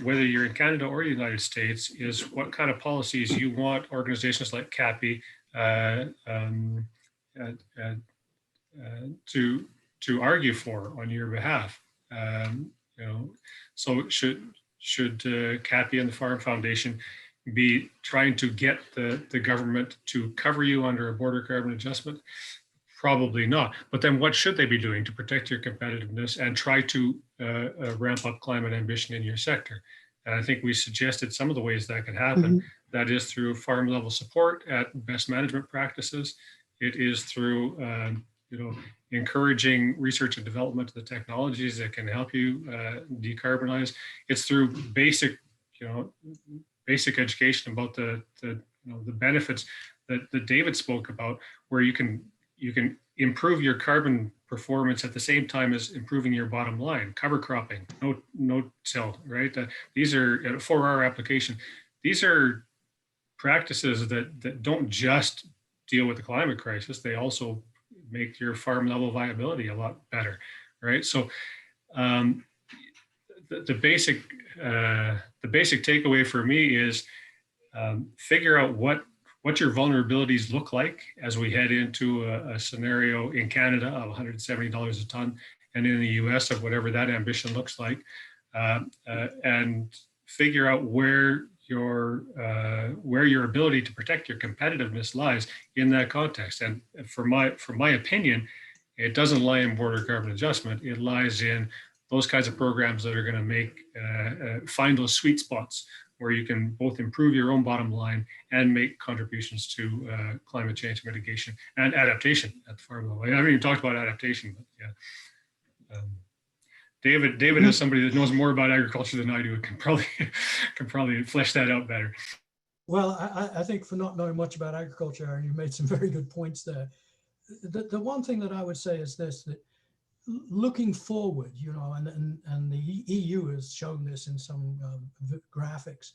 whether you're in Canada or the United States, is what kind of policies you want organizations like CAPI to argue for on your behalf. You know, so should CAPI and the Farm Foundation be trying to get the government to cover you under a border carbon adjustment? Probably not. But then what should they be doing to protect your competitiveness and try to ramp up climate ambition in your sector? And I think we suggested some of the ways that could happen. That is through farm level support at best management practices. It is through, encouraging research and development of the technologies that can help you decarbonize. It's through basic education about the benefits that David spoke about, where you can improve your carbon performance at the same time as improving your bottom line. Cover cropping, no till, right? These are 4R application. These are practices that don't just deal with the climate crisis. They also make your farm level viability a lot better, right? So the basic takeaway for me is figure out what your vulnerabilities look like as we head into a scenario in Canada of $170 a ton, and in the US of whatever that ambition looks like, and figure out where your ability to protect your competitiveness lies in that context. And for my opinion, it doesn't lie in border carbon adjustment. It lies in those kinds of programs that are going to make find those sweet spots where you can both improve your own bottom line and make contributions to climate change mitigation and adaptation at the farm level. I haven't even talked about adaptation, but yeah. David is somebody that knows more about agriculture than I do. Can probably flesh that out better. Well, I think for not knowing much about agriculture, Aaron, you made some very good points there. The one thing that I would say is this, that looking forward, and the EU has shown this in some graphics.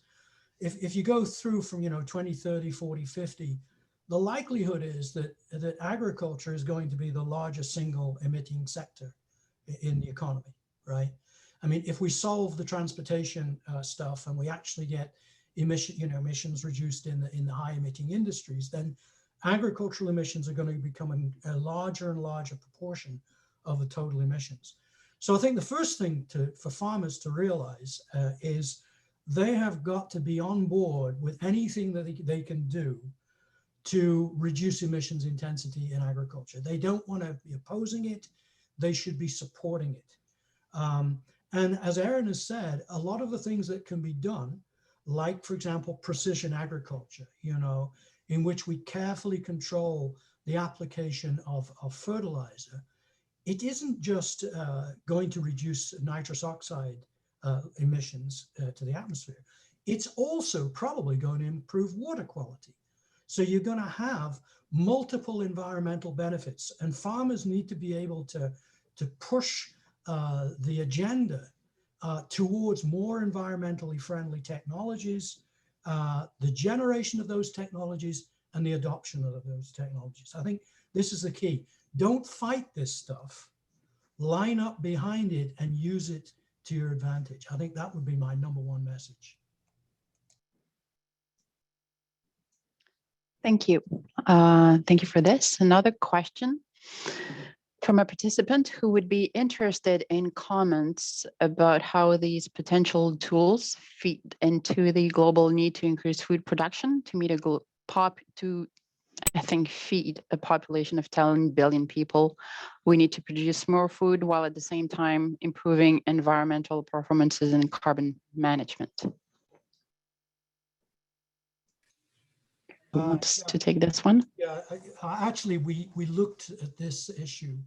If you go through from 2030, 40, 50, the likelihood is that agriculture is going to be the largest single emitting sector in the economy, right? I mean, if we solve the transportation stuff and we actually get emissions reduced in the high emitting industries, then agricultural emissions are going to become a larger and larger proportion of the total emissions. So I think the first thing for farmers to realize is they have got to be on board with anything that they can do to reduce emissions intensity in agriculture. They don't want to be opposing it. They should be supporting it. And as Aaron has said, a lot of the things that can be done, like, for example, precision agriculture, in which we carefully control the application of fertilizer, it isn't just going to reduce nitrous oxide emissions to the atmosphere. It's also probably going to improve water quality. So you're going to have multiple environmental benefits, and farmers need to be able to push the agenda towards more environmentally friendly technologies, the generation of those technologies, and the adoption of those technologies. I think this is the key. Don't fight this stuff. Line up behind it and use it to your advantage. I think that would be my number one message. Thank you. Thank you for this. Another question from a participant who would be interested in comments about how these potential tools feed into the global need to increase food production to meet feed a population of 10 billion people. We need to produce more food while at the same time improving environmental performances and carbon management. Who wants to take this one? Yeah, actually, we looked at this issue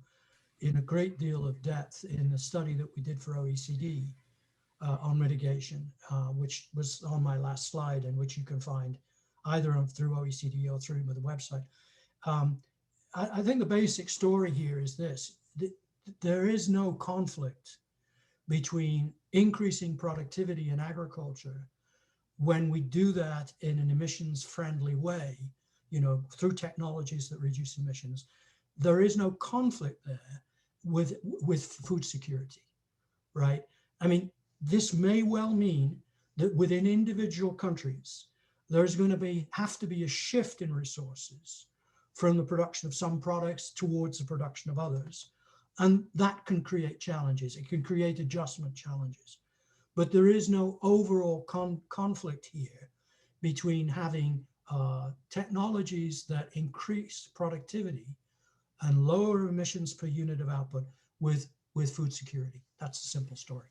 in a great deal of depth in the study that we did for OECD on mitigation, which was on my last slide, and which you can find either through OECD or through the website. I think the basic story here is this: there is no conflict between increasing productivity in agriculture when we do that in an emissions-friendly way, through technologies that reduce emissions. There is no conflict there with food security, right? I mean, this may well mean that within individual countries, there's going to have to be a shift in resources from the production of some products towards the production of others. And that can create challenges. It can create adjustment challenges. But there is no overall conflict here between having technologies that increase productivity and lower emissions per unit of output with food security. That's a simple story.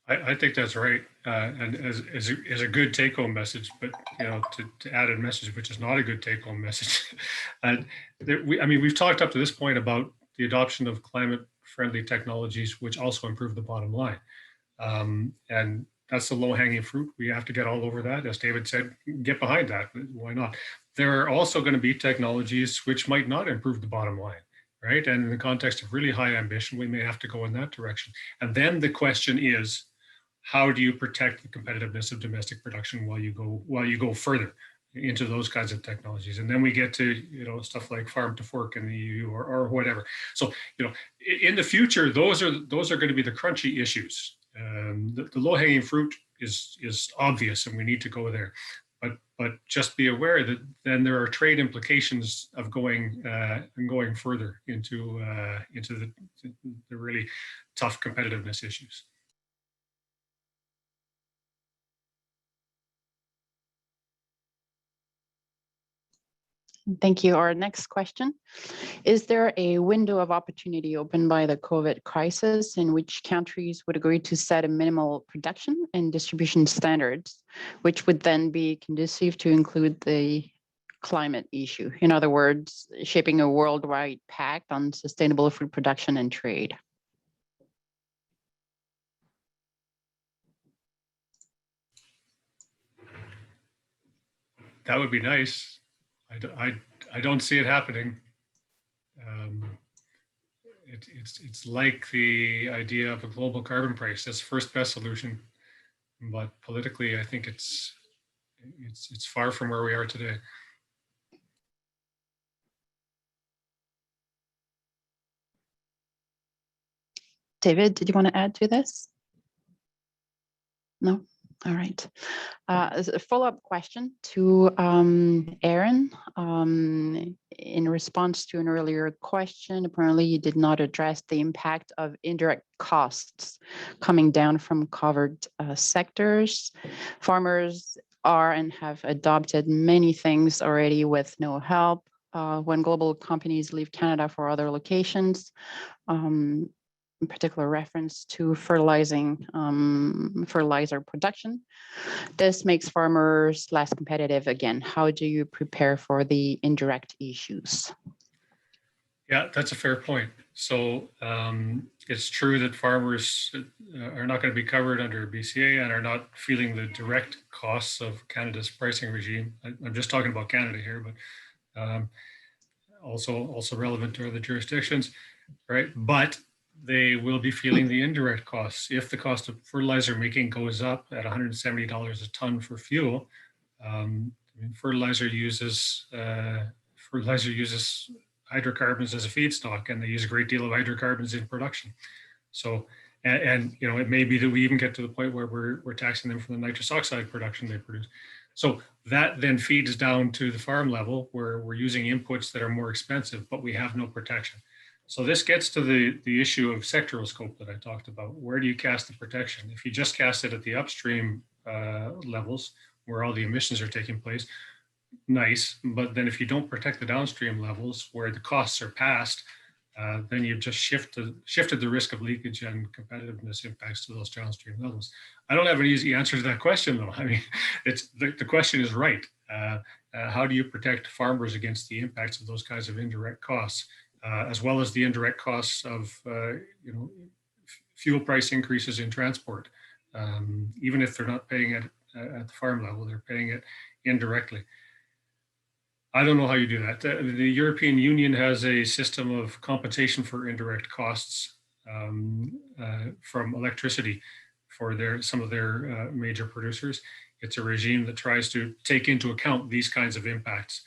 I think that's right, and as a good take-home message, but to add a message which is not a good take-home message. I mean, we've talked up to this point about the adoption of climate-friendly technologies, which also improve the bottom line, and that's the low-hanging fruit. We have to get all over that, as David said. Get behind that. Why not? There are also going to be technologies which might not improve the bottom line. Right. And in the context of really high ambition, we may have to go in that direction. And then the question is, how do you protect the competitiveness of domestic production while you go further into those kinds of technologies? And then we get to stuff like farm to fork in the EU or whatever. So in the future, those are going to be the crunchy issues. The low-hanging fruit is obvious, and we need to go there. But just be aware that then there are trade implications of going further into the really tough competitiveness issues. Thank you. Our next question. Is there a window of opportunity opened by the COVID crisis in which countries would agree to set a minimal production and distribution standards, which would then be conducive to include the climate issue? In other words, shaping a worldwide pact on sustainable food production and trade. That would be nice. I don't see it happening. It's like the idea of a global carbon price. That's the first best solution, but politically, I think it's far from where we are today. David, did you want to add to this? No? All right. As a follow-up question to Aaron, in response to an earlier question, apparently you did not address the impact of indirect costs coming down from covered sectors. Farmers are and have adopted many things already with no help. When global companies leave Canada for other locations, in particular reference to fertilizer production. This makes farmers less competitive again. How do you prepare for the indirect issues? Yeah, that's a fair point. So it's true that farmers are not going to be covered under BCA and are not feeling the direct costs of Canada's pricing regime. I'm just talking about Canada here, but also relevant to other jurisdictions, right? But they will be feeling the indirect costs. If the cost of fertilizer making goes up at $170 a ton for fuel, fertilizer uses hydrocarbons as a feedstock, and they use a great deal of hydrocarbons in production. So, and it may be that we even get to the point where we're taxing them for the nitrous oxide production they produce. So that then feeds down to the farm level where we're using inputs that are more expensive, but we have no protection. So this gets to the issue of sectoral scope that I talked about. Where do you cast the protection? If you just cast it at the upstream levels where all the emissions are taking place, nice. But then if you don't protect the downstream levels where the costs are passed, then you've just shifted the risk of leakage and competitiveness impacts to those downstream levels. I don't have an easy answer to that question, though. I mean, the question is right. How do you protect farmers against the impacts of those kinds of indirect costs? As well as the indirect costs of fuel price increases in transport. Even if they're not paying it at the farm level, they're paying it indirectly. I don't know how you do that. The European Union has a system of compensation for indirect costs from electricity for some of their major producers. It's a regime that tries to take into account these kinds of impacts.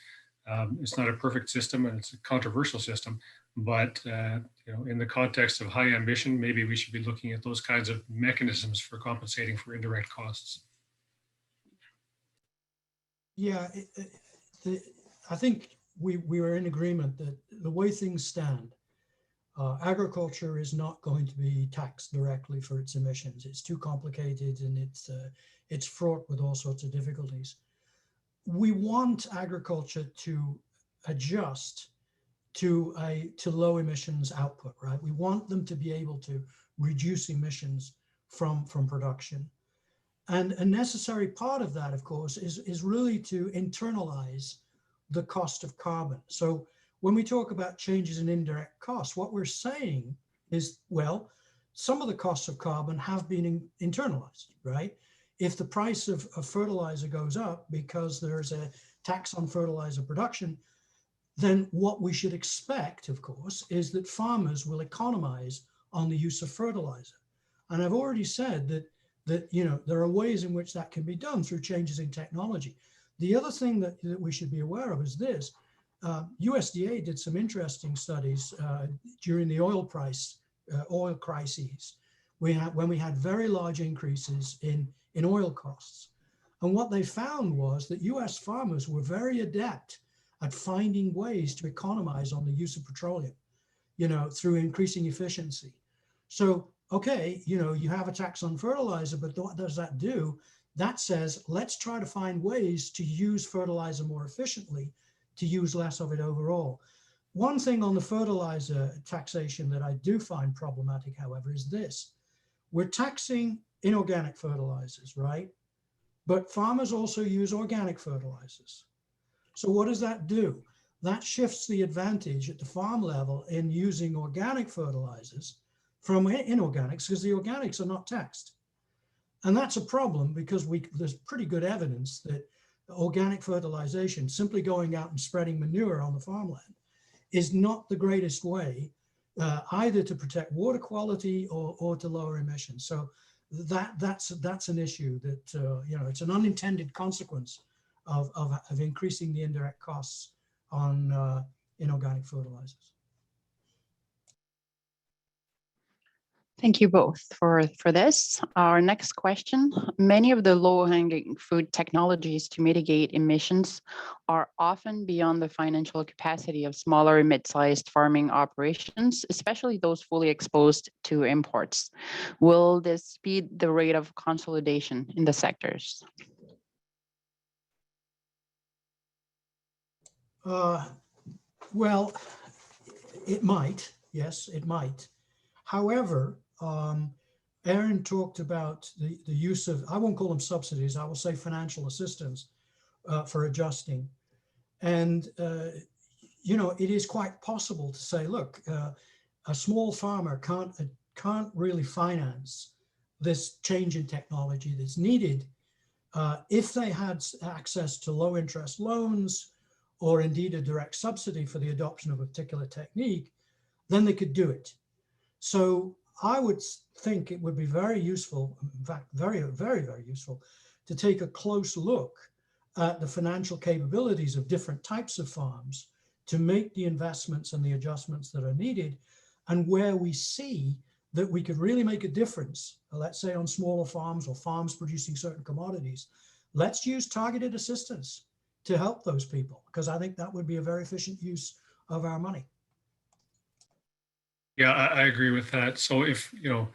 It's not a perfect system and it's a controversial system, but in the context of high ambition, maybe we should be looking at those kinds of mechanisms for compensating for indirect costs. Yeah, I think we are in agreement that the way things stand, agriculture is not going to be taxed directly for its emissions. It's too complicated and it's fraught with all sorts of difficulties. We want agriculture to adjust to low emissions output, right? We want them to be able to reduce emissions from production. And a necessary part of that, of course, is really to internalize the cost of carbon. So when we talk about changes in indirect costs, what we're saying is, well, some of the costs of carbon have been internalized, right? If the price of fertilizer goes up because there's a tax on fertilizer production, then what we should expect, of course, is that farmers will economize on the use of fertilizer. And I've already said that there are ways in which that can be done through changes in technology. The other thing that we should be aware of is this. USDA did some interesting studies during the oil crises. When we had very large increases in oil costs. And what they found was that US farmers were very adept at finding ways to economize on the use of petroleum, through increasing efficiency. So, okay, you have a tax on fertilizer, but what does that do? That says, let's try to find ways to use fertilizer more efficiently, to use less of it overall. One thing on the fertilizer taxation that I do find problematic, however, is this. We're taxing inorganic fertilizers, right? But farmers also use organic fertilizers. So what does that do? That shifts the advantage at the farm level in using organic fertilizers from inorganics, because the organics are not taxed. And that's a problem because there's pretty good evidence that organic fertilization, simply going out and spreading manure on the farmland, is not the greatest way either to protect water quality or to lower emissions. So that's an issue that, it's an unintended consequence of increasing the indirect costs on inorganic fertilizers. Thank you both for this. Our next question, many of the low-hanging fruit technologies to mitigate emissions are often beyond the financial capacity of smaller and mid-sized farming operations, especially those fully exposed to imports. Will this speed the rate of consolidation in the sectors? Well, it might, yes, it might. However, Aaron talked about the use of, I won't call them subsidies, I will say financial assistance for adjusting. And, it is quite possible to say, look, a small farmer can't really finance this change in technology that's needed. If they had access to low interest loans or indeed a direct subsidy for the adoption of a particular technique, then they could do it. So I would think it would be very useful, in fact, very, very, very useful, to take a close look at the financial capabilities of different types of farms to make the investments and the adjustments that are needed, and where we see that we could really make a difference, let's say on smaller farms or farms producing certain commodities, let's use targeted assistance to help those people, because I think that would be a very efficient use of our money. Yeah, I agree with that. So if, you're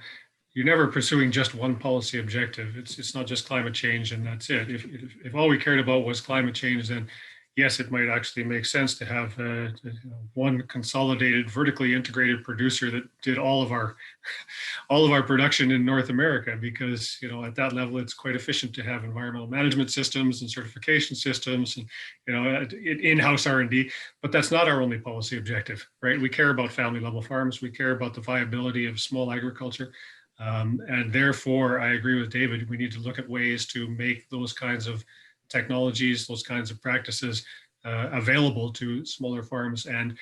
never pursuing just one policy objective, it's not just climate change and that's it. If all we cared about was climate change, then yes, it might actually make sense to have one consolidated, vertically integrated producer that did all of our production in North America, because at that level it's quite efficient to have environmental management systems and certification systems and in-house R&D. But that's not our only policy objective, right? We care about family level farms. We care about the viability of small agriculture. And therefore, I agree with David, we need to look at ways to make those kinds of technologies, those kinds of practices available to smaller farms and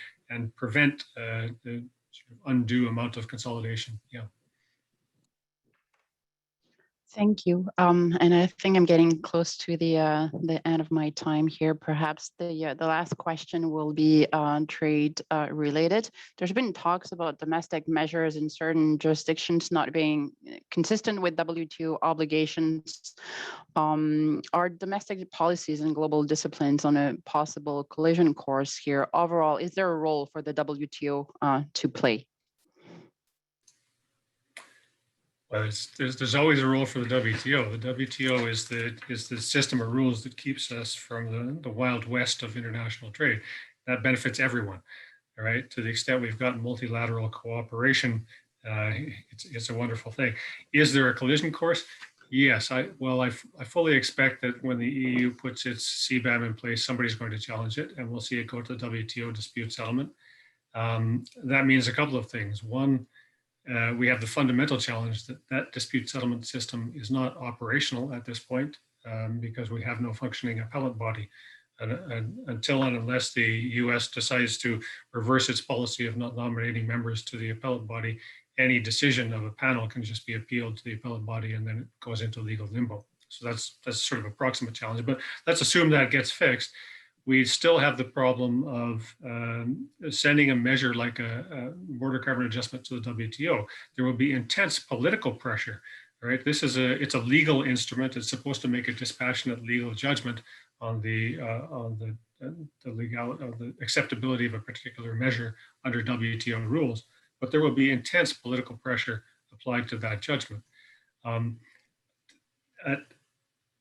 prevent the sort of undue amount of consolidation. Yeah. Thank you. And I think I'm getting close to the end of my time here. Perhaps the last question will be trade related. There's been talks about domestic measures in certain jurisdictions not being consistent with WTO obligations. Are domestic policies and global disciplines on a possible collision course here? Overall, is there a role for the WTO to play? Well, there's always a role for the WTO. The WTO is the system of rules that keeps us from the wild west of international trade. That benefits everyone, all right? To the extent we've got multilateral cooperation, It's a wonderful thing. Is there a collision course? Yes, I fully expect that when the EU puts its CBAM in place, somebody's going to challenge it, and we'll see it go to the WTO dispute settlement. That means a couple of things. One, we have the fundamental challenge that dispute settlement system is not operational at this point because we have no functioning appellate body. And until and unless the US decides to reverse its policy of not nominating members to the appellate body, any decision of a panel can just be appealed to the appellate body and then it goes into legal limbo. So that's sort of a proximate challenge, but let's assume that gets fixed. We still have the problem of sending a measure like a border carbon adjustment to the WTO. There will be intense political pressure, right? It's a legal instrument. It's supposed to make a dispassionate legal judgment on the acceptability of a particular measure under WTO rules. But there will be intense political pressure applied to that judgment.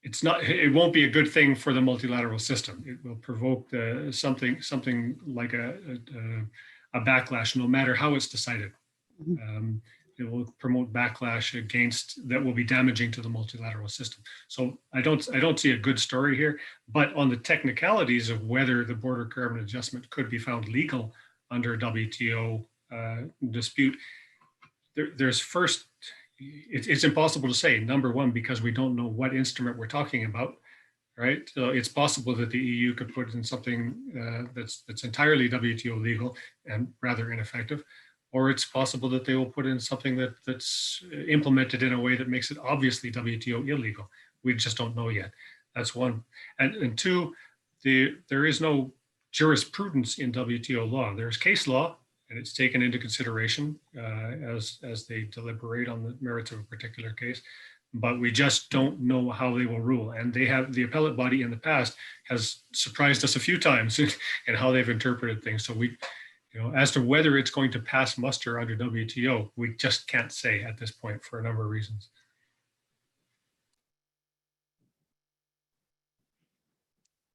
It won't be a good thing for the multilateral system. It will provoke something like a backlash, no matter how it's decided. It will promote backlash against that will be damaging to the multilateral system. So I don't see a good story here. But on the technicalities of whether the border carbon adjustment could be found legal under WTO dispute, there's first, it's impossible to say, number one, because we don't know what instrument we're talking about, right? So it's possible that the EU could put in something that's entirely WTO legal and rather ineffective, or it's possible that they will put in something that's implemented in a way that makes it obviously WTO illegal. We just don't know yet. That's one. And two, there is no jurisprudence in WTO law. There's case law, and it's taken into consideration as they deliberate on the merits of a particular case, but we just don't know how they will rule. And the appellate body in the past has surprised us a few times in how they've interpreted things. So as to whether it's going to pass muster under WTO, we just can't say at this point for a number of reasons.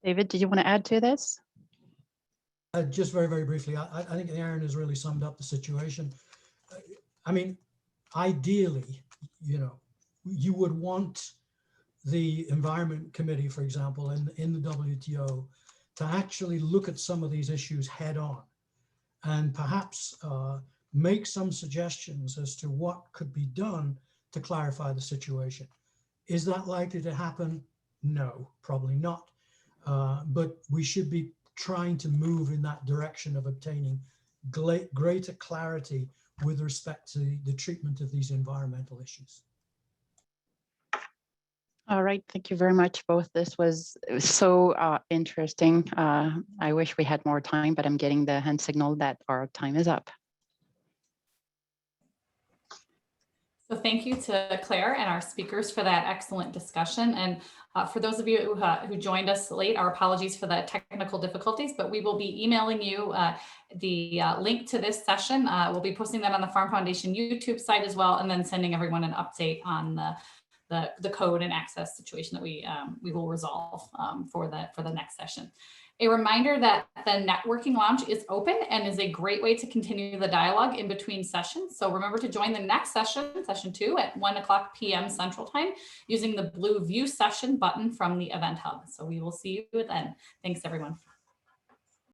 David, did you want to add to this? Just very, very briefly, I think Aaron has really summed up the situation. I mean, ideally, you would want the Environment Committee, for example, in the WTO to actually look at some of these issues head on and perhaps make some suggestions as to what could be done to clarify the situation. Is that likely to happen? No, probably not. But we should be trying to move in that direction of obtaining greater clarity with respect to the treatment of these environmental issues. All right, thank you very much both. It was so interesting. I wish we had more time, but I'm getting the hand signal that our time is up. So thank you to Claire and our speakers for that excellent discussion. And for those of you who joined us late, our apologies for the technical difficulties, but we will be emailing you the link to this session. We'll be posting that on the Farm Foundation YouTube site as well, and then sending everyone an update on the code and access situation that we will resolve for the next session. A reminder that the networking lounge is open and is a great way to continue the dialogue in between sessions. So remember to join the next session, session 2 at 1:00 p.m. Central Time, using the blue View Session button from the Event Hub. So we will see you then. Thanks everyone.